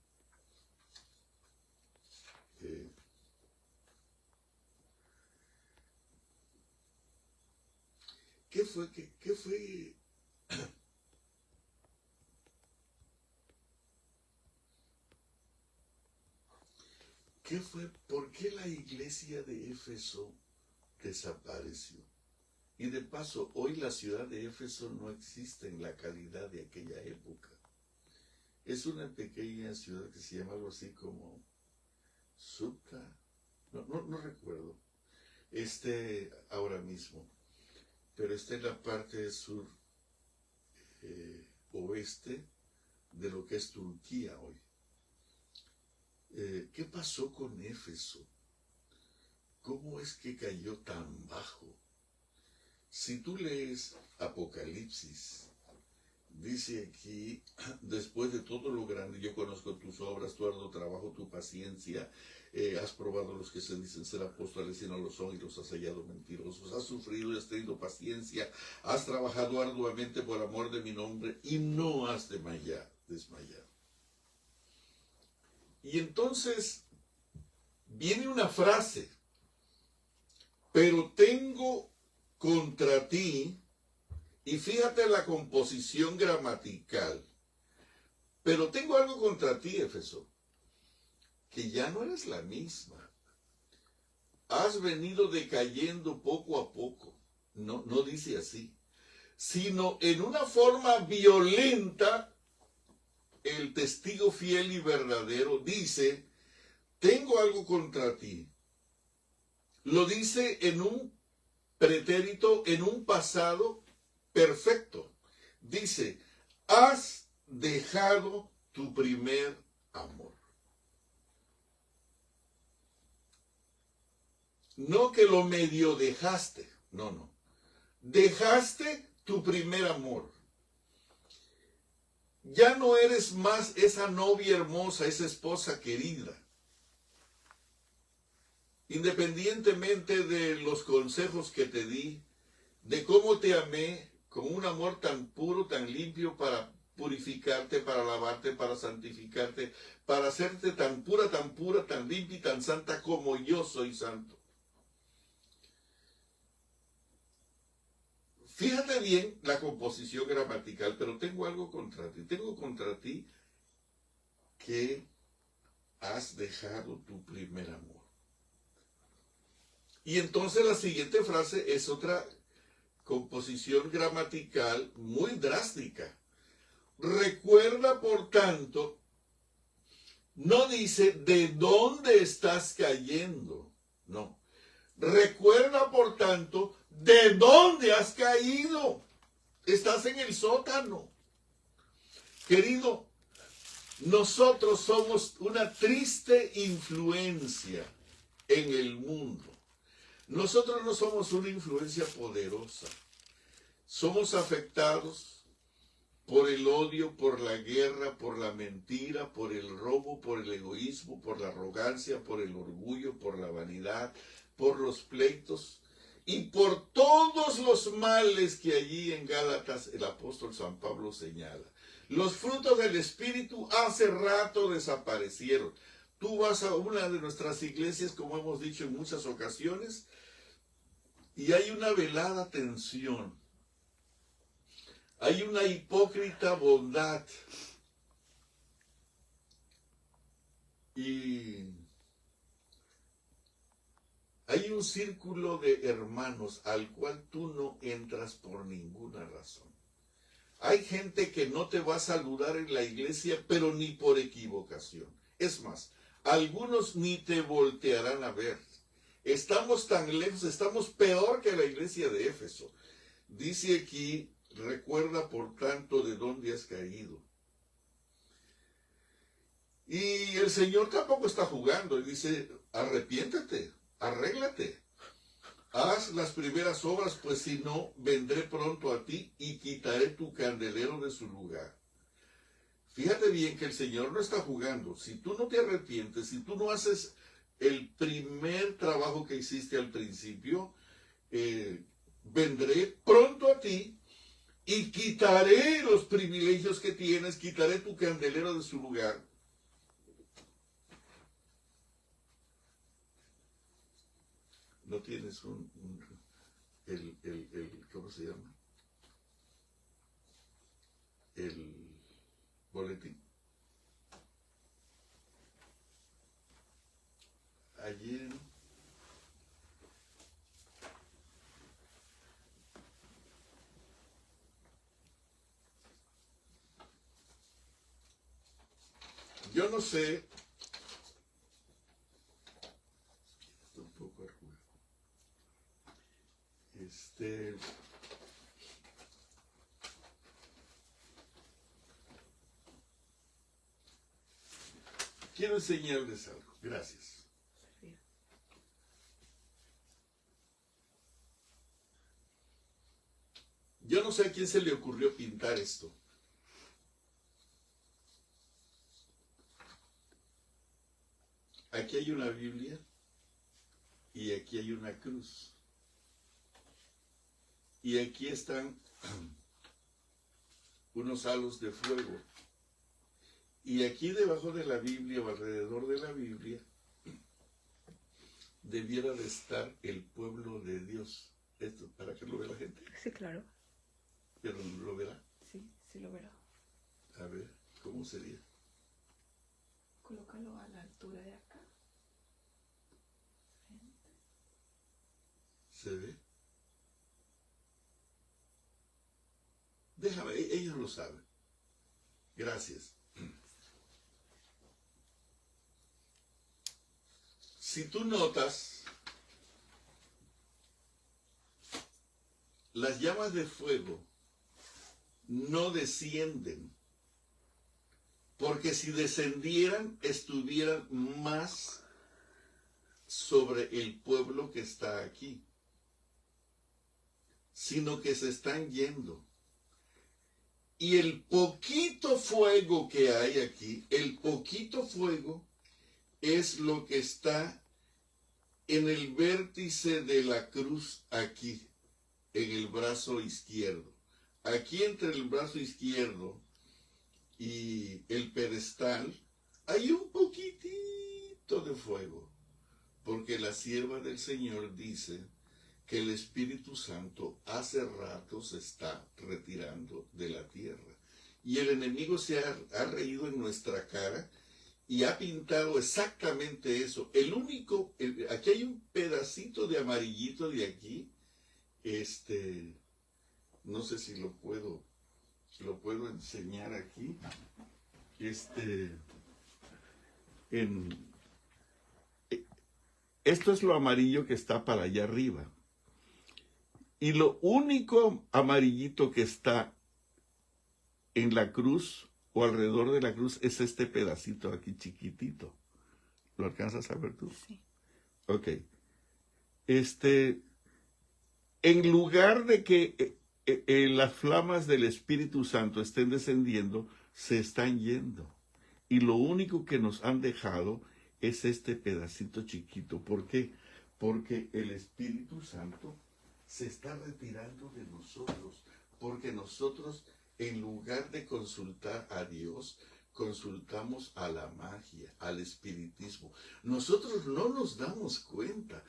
¿qué fue? ¿Qué fue? ¿Por qué la iglesia de Éfeso desapareció? Y de paso, hoy la ciudad de Éfeso no existe en la calidad de aquella época. Es una pequeña ciudad que se llama algo así como Subta, no recuerdo, ahora mismo, pero está en la parte sur oeste de lo que es Turquía hoy. ¿Qué pasó con Éfeso? ¿Cómo es que cayó tan bajo? Si tú lees Apocalipsis, dice aquí, después de todo lo grande, yo conozco tus obras, tu arduo trabajo, tu paciencia, has probado los que se dicen ser apóstoles y no lo son y los has hallado mentirosos, has sufrido y has tenido paciencia, has trabajado arduamente por amor de mi nombre y no has desmayado. Y entonces viene una frase, pero tengo contra ti, y fíjate la composición gramatical, pero tengo algo contra ti, Éfeso, que ya no eres la misma. Has venido decayendo poco a poco. No, no dice así, sino en una forma violenta. El testigo fiel y verdadero dice, tengo algo contra ti. Lo dice en un pretérito, en un pasado perfecto. Dice, has dejado tu primer amor. No que lo medio dejaste, no. Dejaste tu primer amor. Ya no eres más esa novia hermosa, esa esposa querida. Independientemente de los consejos que te di, de cómo te amé con un amor tan puro, tan limpio para purificarte, para lavarte, para santificarte, para hacerte tan pura, tan limpia y tan santa como yo soy santo. Fíjate bien la composición gramatical, pero tengo algo contra ti. Tengo contra ti que has dejado tu primer amor. Y entonces la siguiente frase es otra composición gramatical muy drástica. Recuerda, por tanto, no dice de dónde estás cayendo, no. Recuerda, por tanto, de dónde has caído. Estás en el sótano. Querido, nosotros somos una triste influencia en el mundo. Nosotros no somos una influencia poderosa. Somos afectados por el odio, por la guerra, por la mentira, por el robo, por el egoísmo, por la arrogancia, por el orgullo, por la vanidad, por los pleitos y por todos los males que allí en Gálatas el apóstol San Pablo señala. Los frutos del Espíritu hace rato desaparecieron. Tú vas a una de nuestras iglesias, como hemos dicho en muchas ocasiones, y hay una velada tensión. Hay una hipócrita bondad. Y hay un círculo de hermanos al cual tú no entras por ninguna razón. Hay gente que no te va a saludar en la iglesia, pero ni por equivocación. Es más, algunos ni te voltearán a ver. Estamos tan lejos, estamos peor que la iglesia de Éfeso. Dice aquí, recuerda por tanto de dónde has caído. Y el Señor tampoco está jugando. Y dice, arrepiéntete, arréglate. Haz las primeras obras, pues si no, vendré pronto a ti y quitaré tu candelero de su lugar. Fíjate bien que el Señor no está jugando. Si tú no te arrepientes, si tú no haces el primer trabajo que hiciste al principio, vendré pronto a ti y quitaré los privilegios que tienes, quitaré tu candelero de su lugar. No tienes ¿cómo se llama? El boletín. Ayer yo no sé, estoy un poco arrugado. Quiero enseñarles algo. Gracias. Yo no sé a quién se le ocurrió pintar esto. Aquí hay una Biblia y aquí hay una cruz. Y aquí están unos halos de fuego. Y aquí debajo de la Biblia o alrededor de la Biblia debiera de estar el pueblo de Dios. Esto para que lo vea la gente. Sí, claro. Pero lo verá. Sí, sí lo verá. A ver, ¿cómo sería? Colócalo a la altura de acá. ¿Se ve? Déjame, ellos lo saben. Gracias. Si tú notas, las llamas de fuego no descienden, porque si descendieran, estuvieran más sobre el pueblo que está aquí, sino que se están yendo. Y el poquito fuego que hay aquí, el poquito fuego es lo que está en el vértice de la cruz aquí, en el brazo izquierdo. Aquí entre el brazo izquierdo y el pedestal hay un poquitito de fuego, porque la sierva del Señor dice que el Espíritu Santo hace rato se está retirando de la tierra. Y el enemigo se ha reído en nuestra cara y ha pintado exactamente eso. Aquí hay un pedacito de amarillito de aquí, no sé si lo puedo enseñar aquí, esto es lo amarillo que está para allá arriba. Y lo único amarillito que está en la cruz o alrededor de la cruz es este pedacito aquí chiquitito. ¿Lo alcanzas a ver tú? Sí. Ok. En lugar de que las flamas del Espíritu Santo estén descendiendo, se están yendo. Y lo único que nos han dejado es este pedacito chiquito. ¿Por qué? Porque el Espíritu Santo se está retirando de nosotros. Porque nosotros, en lugar de consultar a Dios, consultamos a la magia, al espiritismo. Nosotros no nos damos cuenta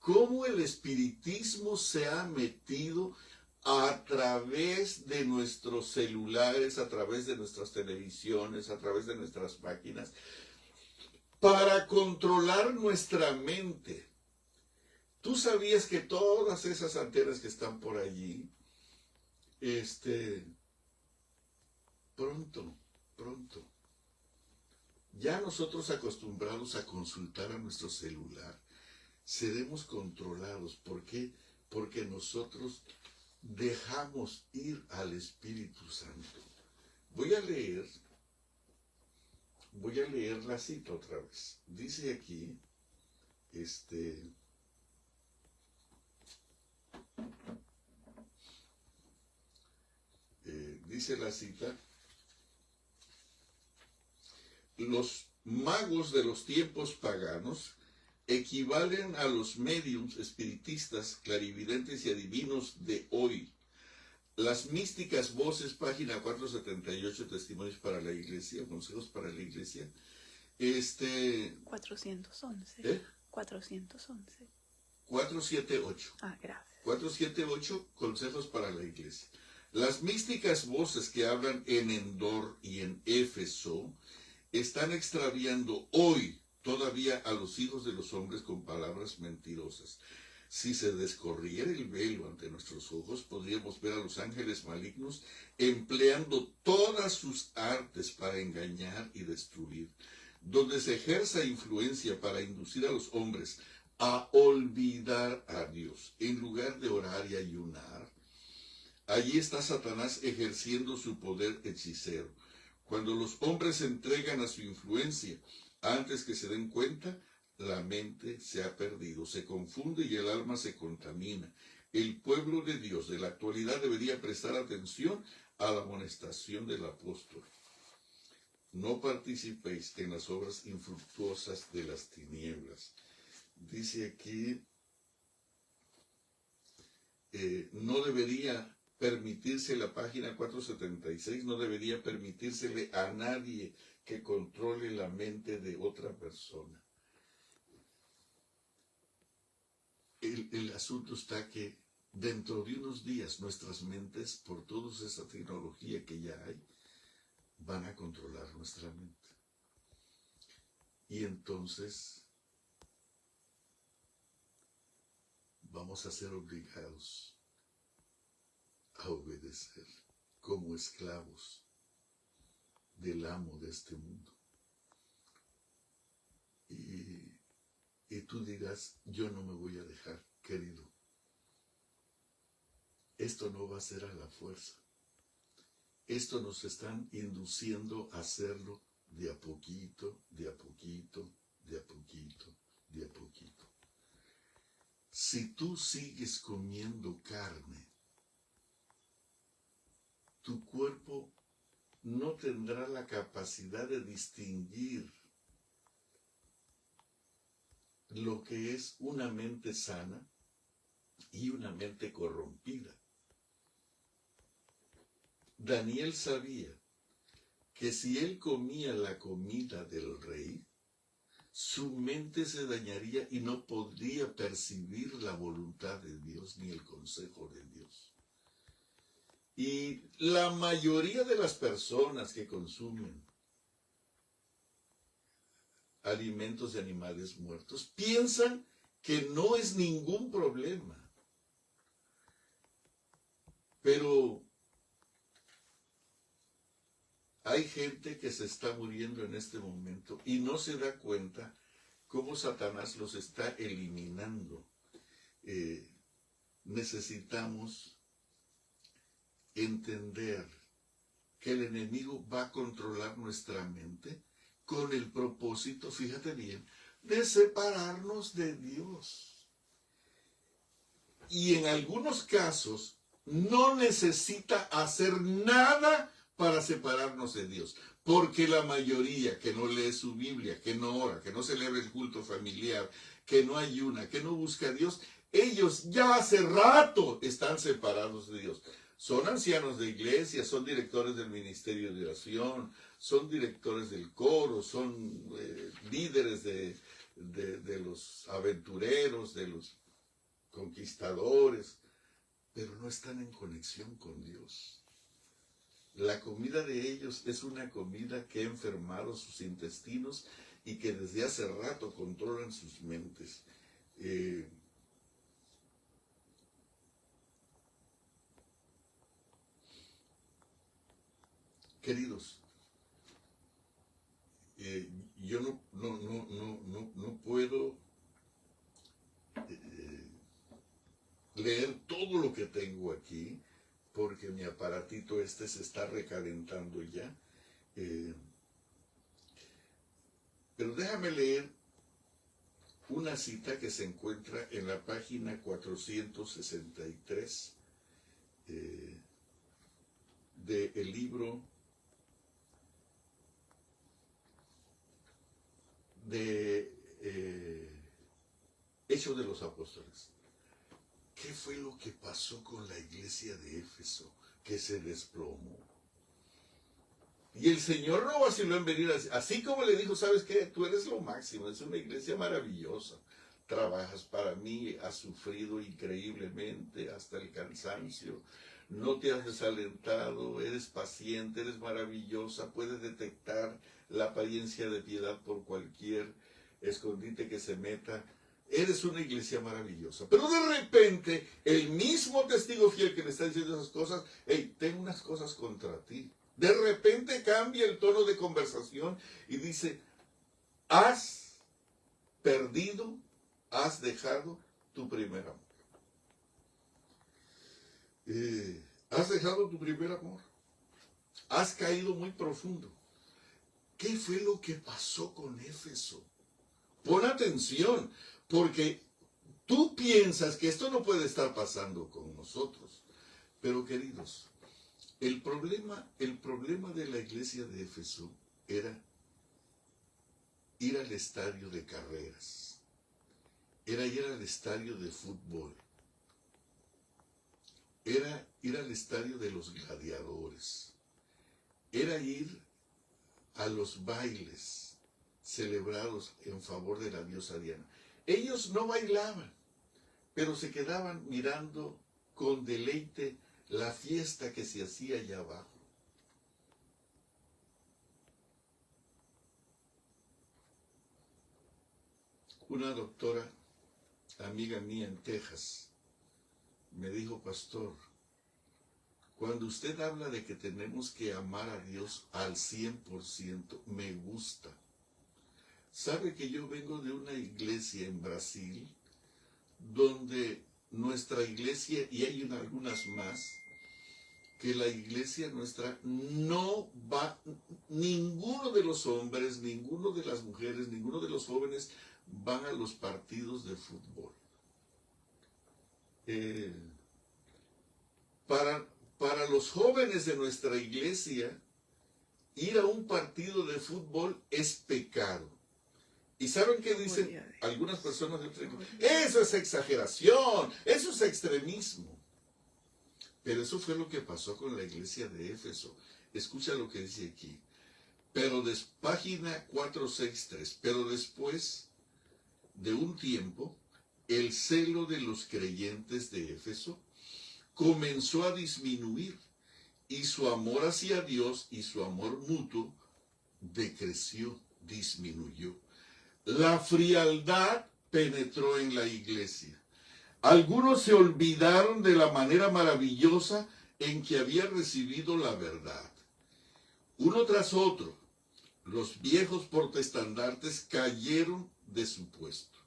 cómo el espiritismo se ha metido a través de nuestros celulares, a través de nuestras televisiones, a través de nuestras máquinas, para controlar nuestra mente. ¿Tú sabías que todas esas antenas que están por allí, pronto, ya nosotros acostumbrados a consultar a nuestro celular, seremos controlados? ¿Por qué? Porque nosotros dejamos ir al Espíritu Santo. Voy a leer la cita otra vez. Dice aquí, dice la cita: los magos de los tiempos paganos equivalen a los médiums, espiritistas, clarividentes y adivinos de hoy. Las místicas voces, página 478, testimonios para la iglesia, consejos para la iglesia. 411. ¿Eh? 411. 478. Ah, gracias. 478, consejos para la iglesia. Las místicas voces que hablan en Endor y en Éfeso están extraviando hoy todavía a los hijos de los hombres con palabras mentirosas. Si se descorriera el velo ante nuestros ojos, podríamos ver a los ángeles malignos empleando todas sus artes para engañar y destruir. Donde se ejerza influencia para inducir a los hombres a olvidar a Dios, en lugar de orar y ayunar, allí está Satanás ejerciendo su poder hechicero. Cuando los hombres se entregan a su influencia, antes que se den cuenta, la mente se ha perdido, se confunde y el alma se contamina. El pueblo de Dios de la actualidad debería prestar atención a la amonestación del apóstol. No participéis en las obras infructuosas de las tinieblas. Dice aquí, no debería permitirse, la página 476, no debería permitírsele a nadie que controle la mente de otra persona. el asunto está que dentro de unos días nuestras mentes, por toda esa tecnología que ya hay, van a controlar nuestra mente. Y entonces vamos a ser obligados a obedecer como esclavos del amo de este mundo. Y tú dirás, yo no me voy a dejar, querido. Esto no va a ser a la fuerza. Esto nos están induciendo a hacerlo de a poquito, de a poquito, de a poquito, de a poquito. Si tú sigues comiendo carne, tu cuerpo no tendrá la capacidad de distinguir lo que es una mente sana y una mente corrompida. Daniel sabía que si él comía la comida del rey, su mente se dañaría y no podría percibir la voluntad de Dios ni el consejo de Dios. Y la mayoría de las personas que consumen alimentos de animales muertos piensan que no es ningún problema. Pero hay gente que se está muriendo en este momento y no se da cuenta cómo Satanás los está eliminando. Necesitamos entender que el enemigo va a controlar nuestra mente con el propósito, fíjate bien, de separarnos de Dios. Y en algunos casos no necesita hacer nada para separarnos de Dios, porque la mayoría que no lee su Biblia, que no ora, que no celebra el culto familiar, que no ayuna, que no busca a Dios, ellos ya hace rato están separados de Dios. Son ancianos de iglesia, son directores del ministerio de oración, son directores del coro, son líderes de los aventureros, de los conquistadores, pero no están en conexión con Dios. La comida de ellos es una comida que ha enfermado sus intestinos y que desde hace rato controlan sus mentes. Queridos, yo no puedo leer todo lo que tengo aquí, porque mi aparatito se está recalentando ya. Pero déjame leer una cita que se encuentra en la página 463 del libro de Hechos de los Apóstoles. ¿Qué fue lo que pasó con la iglesia de Éfeso que se desplomó? Y el Señor no vaciló en venir así como le dijo, ¿sabes qué? Tú eres lo máximo, es una iglesia maravillosa. Trabajas para mí, has sufrido increíblemente hasta el cansancio. No te has desalentado, eres paciente, eres maravillosa, puedes detectar la apariencia de piedad por cualquier escondite que se meta. Eres una iglesia maravillosa. Pero de repente, el mismo testigo fiel que le está diciendo esas cosas, hey, tengo unas cosas contra ti. De repente cambia el tono de conversación y dice, has perdido, has dejado tu primer amor. Has dejado tu primer amor. Has caído muy profundo. ¿Qué fue lo que pasó con Éfeso? Pon atención, porque tú piensas que esto no puede estar pasando con nosotros. Pero queridos, el problema de la iglesia de Éfeso era ir al estadio de carreras, era ir al estadio de fútbol, era ir al estadio de los gladiadores, era ir a los bailes celebrados en favor de la diosa Diana. Ellos no bailaban, pero se quedaban mirando con deleite la fiesta que se hacía allá abajo. Una doctora, amiga mía en Texas, me dijo: pastor, cuando usted habla de que tenemos que amar a Dios al 100%, me gusta. Sabe que yo vengo de una iglesia en Brasil, donde nuestra iglesia, y hay algunas más, que la iglesia nuestra no va, ninguno de los hombres, ninguno de las mujeres, ninguno de los jóvenes van a los partidos de fútbol. Para los jóvenes de nuestra iglesia, ir a un partido de fútbol es pecado. ¿Y saben qué dicen algunas personas de otra iglesia? Eso es exageración, eso es extremismo. Pero eso fue lo que pasó con la iglesia de Éfeso. Escucha lo que dice aquí. Página 463. Pero después de un tiempo, el celo de los creyentes de Éfeso comenzó a disminuir, y su amor hacia Dios y su amor mutuo decreció, disminuyó. La frialdad penetró en la iglesia. Algunos se olvidaron de la manera maravillosa en que habían recibido la verdad. Uno tras otro, los viejos protestantes cayeron de su puesto.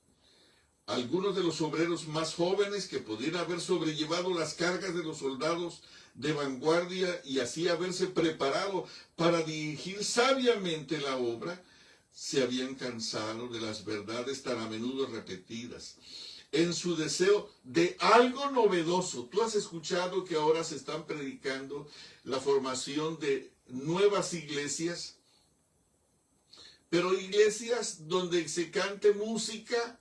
Algunos de los obreros más jóvenes, que podían haber sobrellevado las cargas de los soldados de vanguardia y así haberse preparado para dirigir sabiamente la obra, se habían cansado de las verdades tan a menudo repetidas. En su deseo de algo novedoso. Tú has escuchado que ahora se están predicando la formación de nuevas iglesias, pero iglesias donde se cante música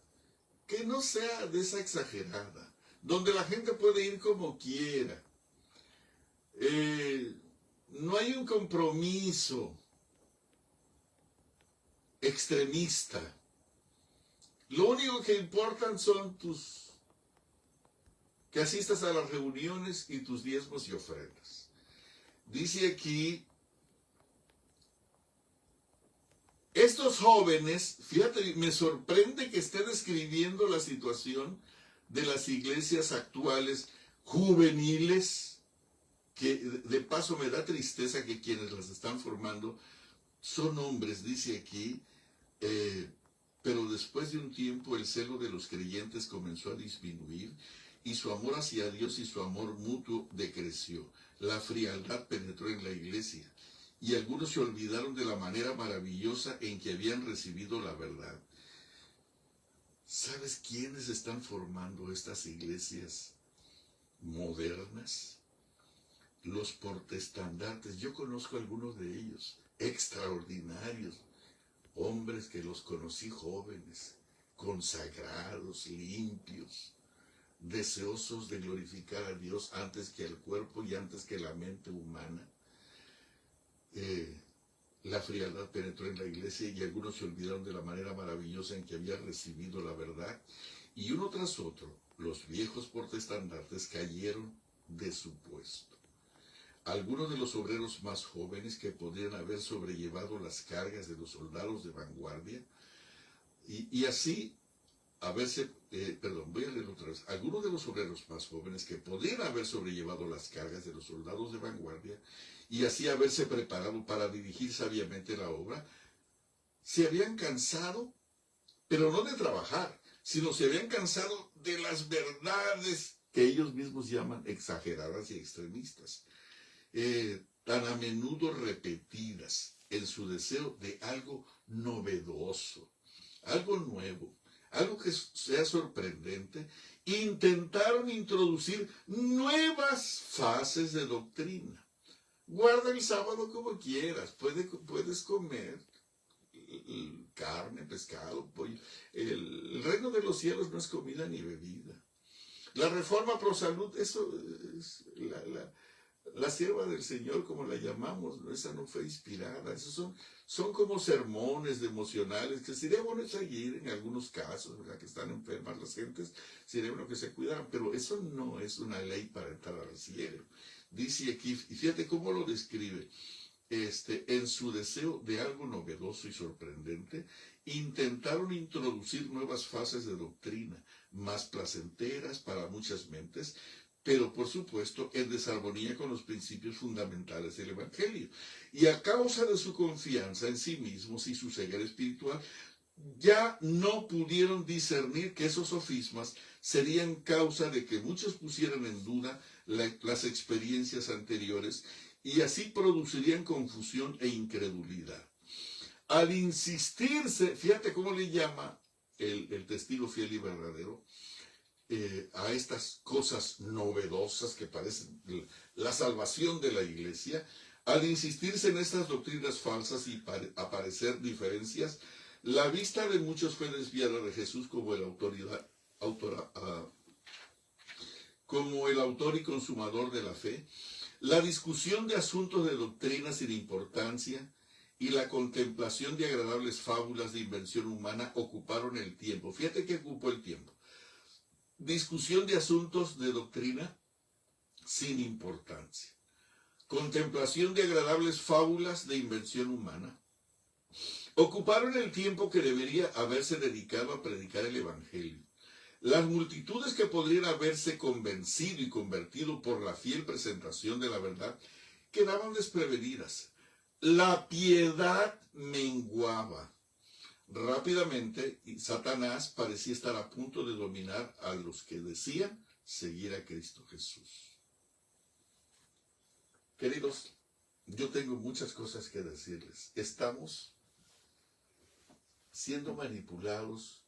que no sea de esa exagerada, donde la gente puede ir como quiera. No hay un compromiso extremista. Lo único que importan son que asistas a las reuniones y tus diezmos y ofrendas. Dice aquí, estos jóvenes, fíjate, me sorprende que esté describiendo la situación de las iglesias actuales juveniles, que de paso me da tristeza que quienes las están formando son hombres, dice aquí, pero después de un tiempo el celo de los creyentes comenzó a disminuir, y su amor hacia Dios y su amor mutuo decreció. La frialdad penetró en la iglesia, y algunos se olvidaron de la manera maravillosa en que habían recibido la verdad. ¿Sabes quiénes están formando estas iglesias modernas? Los protestantes. Yo conozco a algunos de ellos, extraordinarios, hombres que los conocí jóvenes, consagrados, limpios, deseosos de glorificar a Dios antes que el cuerpo y antes que la mente humana. La frialdad penetró en la iglesia, y algunos se olvidaron de la manera maravillosa en que habían recibido la verdad, y uno tras otro, los viejos protestantes cayeron de su puesto. Algunos de los obreros más jóvenes, que podrían haber sobrellevado las cargas de los soldados de vanguardia, y así haberse, voy a leerlo otra vez. Algunos de los obreros más jóvenes, que podrían haber sobrellevado las cargas de los soldados de vanguardia y así haberse preparado para dirigir sabiamente la obra, se habían cansado, pero no de trabajar, sino se habían cansado de las verdades que ellos mismos llaman exageradas y extremistas, tan a menudo repetidas, en su deseo de algo novedoso, algo nuevo, algo que sea sorprendente. Intentaron introducir nuevas fases de doctrina. Guarda el sábado como quieras, puedes comer carne, pescado, pollo. El reino de los cielos no es comida ni bebida. La reforma pro salud, eso es La sierva del Señor, como la llamamos, esa no fue inspirada. Esos son como sermones devocionales que sería bueno seguir en algunos casos, ¿verdad? Que están enfermas las gentes, sería bueno que se cuidaran, pero eso no es una ley para entrar al cielo. Dice aquí, y fíjate cómo lo describe, en su deseo de algo novedoso y sorprendente, intentaron introducir nuevas fases de doctrina, más placenteras para muchas mentes, pero por supuesto en desarmonía con los principios fundamentales del Evangelio. Y a causa de su confianza en sí mismos y su ceguera espiritual, ya no pudieron discernir que esos sofismas serían causa de que muchos pusieran en duda las experiencias anteriores y así producirían confusión e incredulidad. Al insistirse, fíjate cómo le llama el testigo fiel y verdadero, a estas cosas novedosas que parecen la salvación de la iglesia, al insistirse en estas doctrinas falsas y aparecer diferencias, la vista de muchos fue desviada de Jesús como como el autor y consumador de la fe. La discusión de asuntos de doctrina sin importancia y la contemplación de agradables fábulas de invención humana ocuparon el tiempo. Fíjate que ocupó el tiempo. Discusión de asuntos de doctrina sin importancia. Contemplación de agradables fábulas de invención humana. Ocuparon el tiempo que debería haberse dedicado a predicar el Evangelio. Las multitudes que podrían haberse convencido y convertido por la fiel presentación de la verdad quedaban desprevenidas. La piedad menguaba. Rápidamente, Satanás parecía estar a punto de dominar a los que decían seguir a Cristo Jesús. Queridos, yo tengo muchas cosas que decirles. Estamos siendo manipulados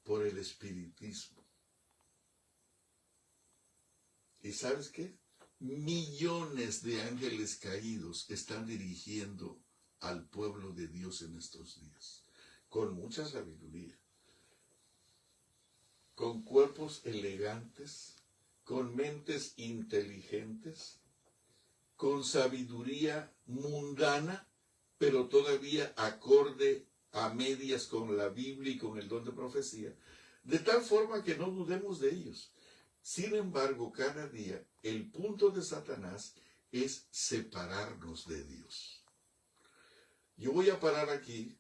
por el espiritismo. ¿Y sabes qué? Millones de ángeles caídos están dirigiendo al pueblo de Dios en estos días, con mucha sabiduría, con cuerpos elegantes, con mentes inteligentes, con sabiduría mundana, pero todavía acorde a medias con la Biblia y con el don de profecía, de tal forma que no dudemos de ellos. Sin embargo, cada día el punto de Satanás es separarnos de Dios. Yo voy a parar aquí,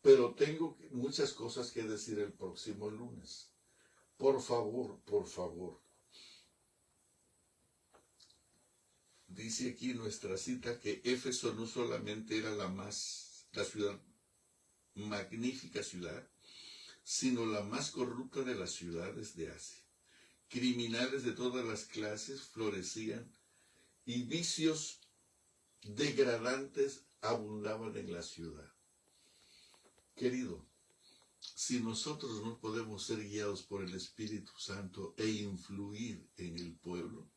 pero tengo muchas cosas que decir el próximo lunes. Por favor, dice aquí nuestra cita que Éfeso no solamente era la ciudad, magnífica ciudad, sino la más corrupta de las ciudades de Asia. Criminales de todas las clases florecían y vicios degradantes abundaban en la ciudad. Querido, si nosotros no podemos ser guiados por el Espíritu Santo e influir en el pueblo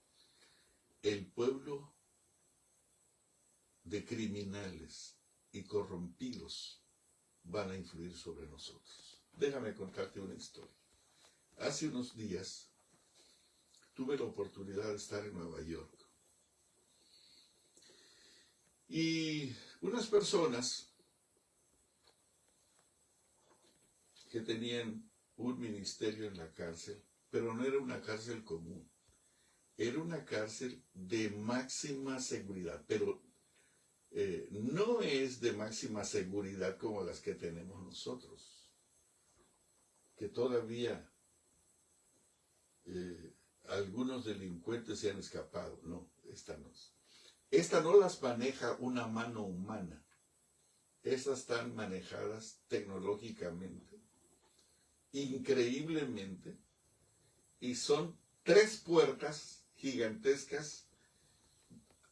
de criminales y corrompidos van a influir sobre nosotros. Déjame contarte una historia. Hace unos días tuve la oportunidad de estar en Nueva York. Y unas personas que tenían un ministerio en la cárcel, pero no era una cárcel común. Era una cárcel de máxima seguridad, pero no es de máxima seguridad como las que tenemos nosotros, que todavía algunos delincuentes se han escapado. No, esta no es. Esta no las maneja una mano humana. Estas están manejadas tecnológicamente, increíblemente, y son 3 puertas gigantescas,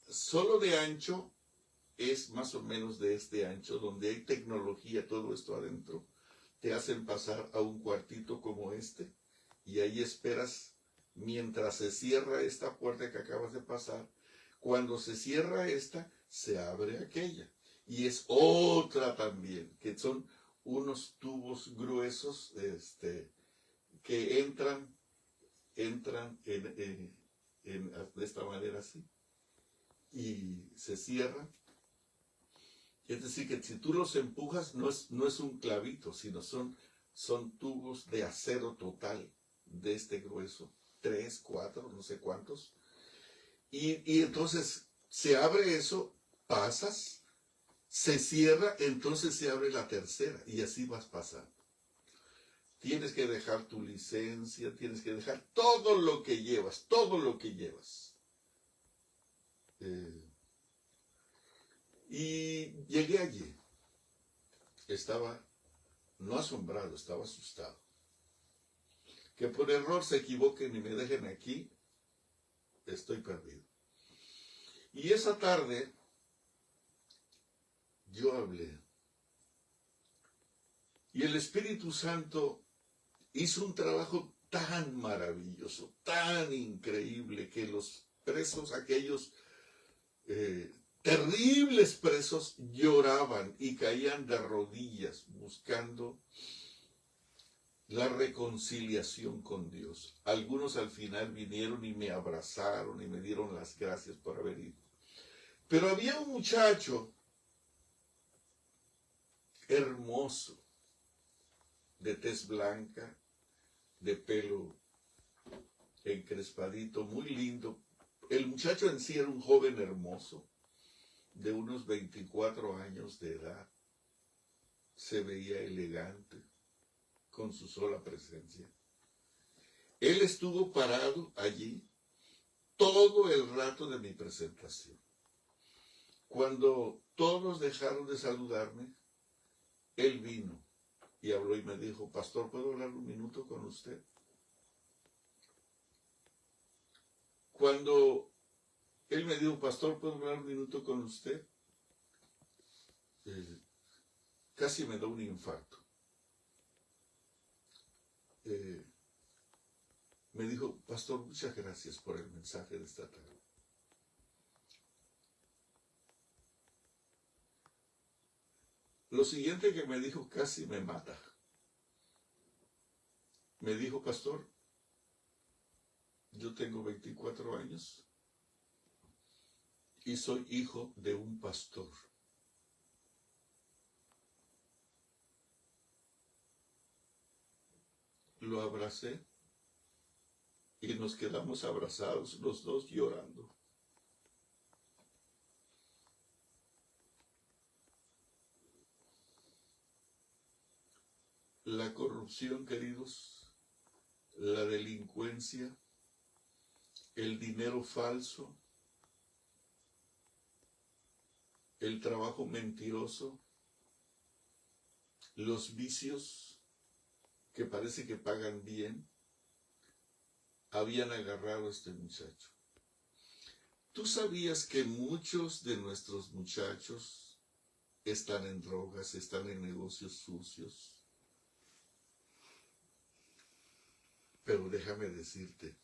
solo de ancho, es más o menos de este ancho, donde hay tecnología, todo esto adentro. Te hacen pasar a un cuartito como este, y ahí esperas mientras se cierra esta puerta que acabas de pasar. Cuando se cierra esta, se abre aquella. Y es otra también, que son unos tubos gruesos que entran entran de esta manera así y se cierran. Es decir, que si tú los empujas, no es un clavito, sino son tubos de acero total de este grueso, 3, 4, no sé cuántos. Y entonces se abre eso, pasas, se cierra, entonces se abre la tercera y así vas pasando. Tienes que dejar tu licencia, tienes que dejar todo lo que llevas, todo lo que llevas. Y llegué allí. Estaba, no asombrado, estaba asustado. Que por error se equivoquen y me dejen aquí, estoy perdido. Y esa tarde yo hablé. Y el Espíritu Santo hizo un trabajo tan maravilloso, tan increíble, que los presos, aquellos terribles presos, lloraban y caían de rodillas buscando la reconciliación con Dios. Algunos al final vinieron y me abrazaron y me dieron las gracias por haber ido. Pero había un muchacho hermoso, de tez blanca, de pelo encrespadito, muy lindo. El muchacho en sí era un joven hermoso, de unos 24 años de edad. Se veía elegante, con su sola presencia. Él estuvo parado allí todo el rato de mi presentación. Cuando todos dejaron de saludarme, él vino y habló y me dijo: pastor, ¿puedo hablar un minuto con usted? Cuando él me dijo: pastor, ¿puedo hablar un minuto con usted? Casi me da un infarto. Me dijo: pastor, muchas gracias por el mensaje de esta tarde. Lo siguiente que me dijo casi me mata. Me dijo: pastor, yo tengo 24 años y soy hijo de un pastor. Lo abracé y nos quedamos abrazados los dos llorando. La corrupción, queridos, la delincuencia, el dinero falso, el trabajo mentiroso, los vicios que parece que pagan bien, habían agarrado a este muchacho. ¿Tú sabías que muchos de nuestros muchachos están en drogas, están en negocios sucios? Pero déjame decirte,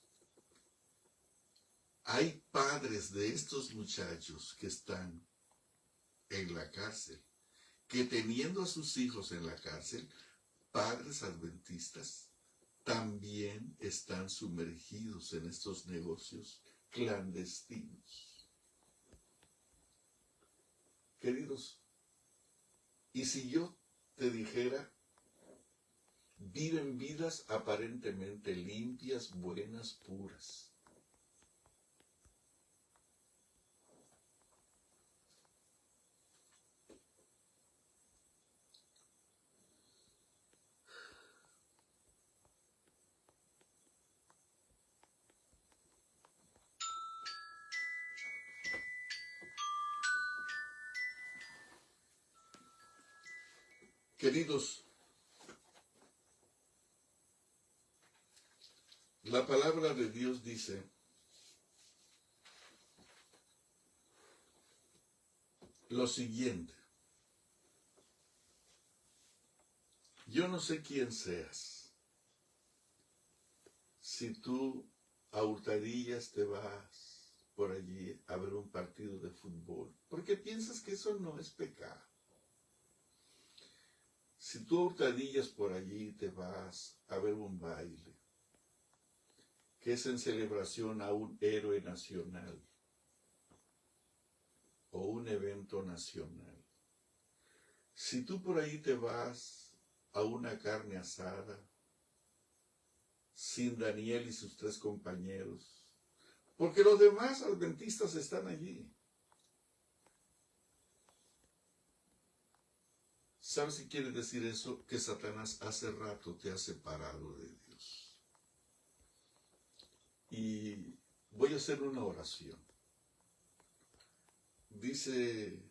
hay padres de estos muchachos que están en la cárcel, que teniendo a sus hijos en la cárcel, padres adventistas, también están sumergidos en estos negocios clandestinos. Queridos, y si yo te dijera, viven vidas aparentemente limpias, buenas, puras. Queridos, la palabra de Dios dice: lo siguiente: yo no sé quién seas. Si tú a hurtadillas te vas por allí a ver un partido de fútbol, porque piensas que eso no es pecado. Si tú a hurtadillas por allí te vas a ver un baile, que es en celebración a un héroe nacional o un evento nacional. Si tú por ahí te vas a una carne asada, sin Daniel y sus 3 compañeros, porque los demás adventistas están allí. ¿Sabes qué quiere decir eso? Que Satanás hace rato te ha separado de Dios. Y voy a hacer una oración. Dice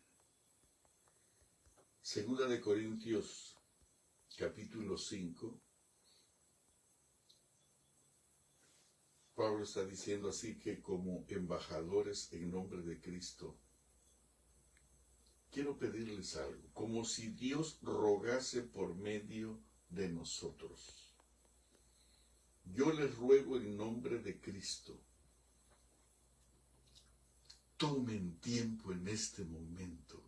2 de Corintios capítulo 5. Pablo está diciendo así que como embajadores en nombre de Cristo, quiero pedirles algo, como si Dios rogase por medio de nosotros. Yo les ruego en nombre de Cristo, tomen tiempo en este momento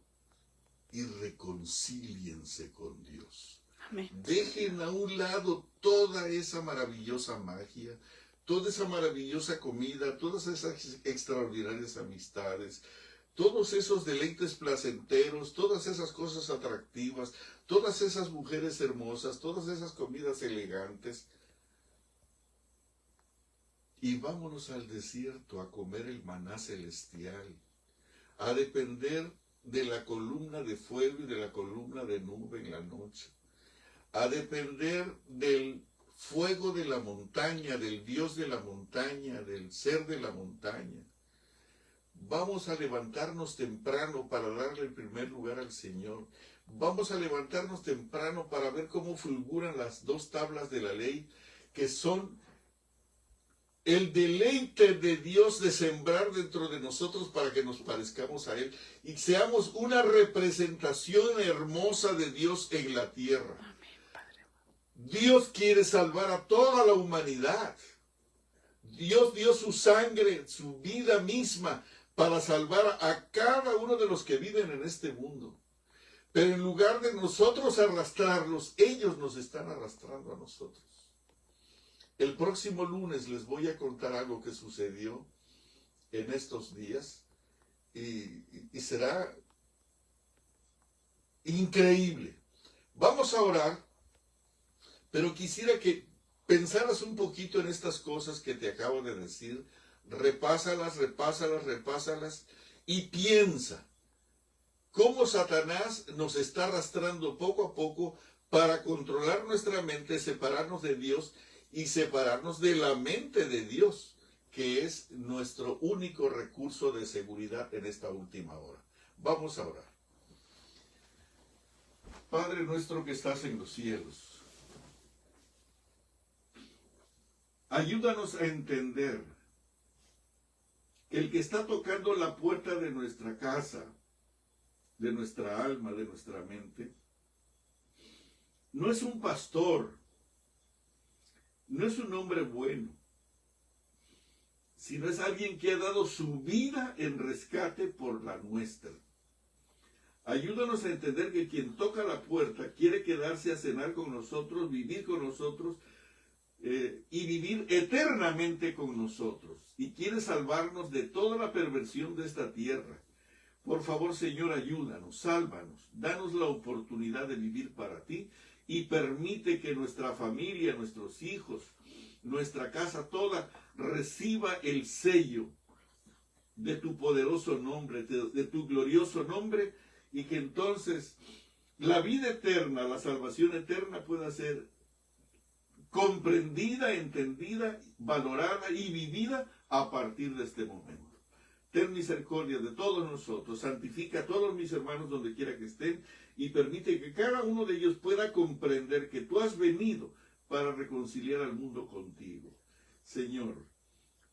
y reconcíliense con Dios. Amén. Dejen a un lado toda esa maravillosa magia, toda esa maravillosa comida, todas esas extraordinarias amistades, todos esos deleites placenteros, todas esas cosas atractivas, todas esas mujeres hermosas, todas esas comidas elegantes. Y vámonos al desierto a comer el maná celestial, a depender de la columna de fuego y de la columna de nube en la noche, a depender del fuego de la montaña, del Dios de la montaña, del ser de la montaña. Vamos a levantarnos temprano para darle el primer lugar al Señor. Vamos a levantarnos temprano para ver cómo fulguran las 2 tablas de la ley, que son el deleite de Dios de sembrar dentro de nosotros para que nos parezcamos a Él y seamos una representación hermosa de Dios en la tierra. Dios quiere salvar a toda la humanidad. Dios dio su sangre, su vida misma, para salvar a cada uno de los que viven en este mundo. Pero en lugar de nosotros arrastrarlos, ellos nos están arrastrando a nosotros. El próximo lunes les voy a contar algo que sucedió en estos días y será increíble. Vamos a orar, pero quisiera que pensaras un poquito en estas cosas que te acabo de decir. Repásalas y piensa cómo Satanás nos está arrastrando poco a poco para controlar nuestra mente, separarnos de Dios y separarnos de la mente de Dios, que es nuestro único recurso de seguridad en esta última hora. Vamos a orar. Padre nuestro que estás en los cielos, ayúdanos a entender que el que está tocando la puerta de nuestra casa, de nuestra alma, de nuestra mente, no es un pastor, no es un hombre bueno, sino es alguien que ha dado su vida en rescate por la nuestra. Ayúdanos a entender que quien toca la puerta quiere quedarse a cenar con nosotros, vivir con nosotros, y vivir eternamente con nosotros. Y quiere salvarnos de toda la perversión de esta tierra. Por favor, Señor, ayúdanos, sálvanos, danos la oportunidad de vivir para ti y permite que nuestra familia, nuestros hijos, nuestra casa toda reciba el sello de tu poderoso nombre, de tu glorioso nombre, y que entonces la vida eterna, la salvación eterna pueda ser comprendida, entendida, valorada y vivida a partir de este momento. Ten misericordia de todos nosotros, santifica a todos mis hermanos donde quiera que estén y permite que cada uno de ellos pueda comprender que tú has venido para reconciliar al mundo contigo. Señor,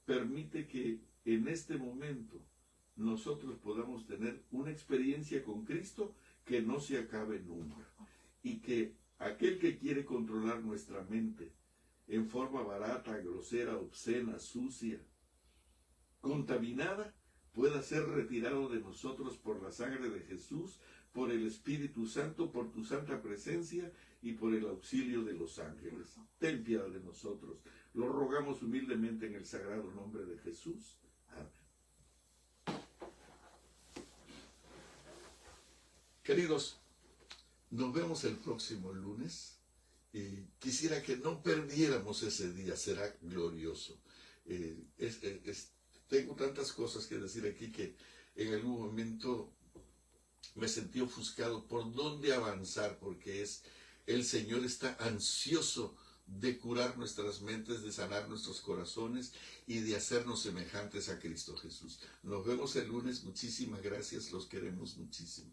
permite que en este momento nosotros podamos tener una experiencia con Cristo que no se acabe nunca y que aquel que quiere controlar nuestra mente en forma barata, grosera, obscena, sucia, contaminada, pueda ser retirado de nosotros por la sangre de Jesús, por el Espíritu Santo, por tu santa presencia y por el auxilio de los ángeles. Ten piedad de nosotros. Lo rogamos humildemente en el sagrado nombre de Jesús. Amén. Queridos, nos vemos el próximo lunes. Y quisiera que no perdiéramos ese día, será glorioso. Tengo tantas cosas que decir aquí que en algún momento me sentí ofuscado por dónde avanzar, porque el Señor está ansioso de curar nuestras mentes, de sanar nuestros corazones y de hacernos semejantes a Cristo Jesús. Nos vemos el lunes. Muchísimas gracias, los queremos muchísimo.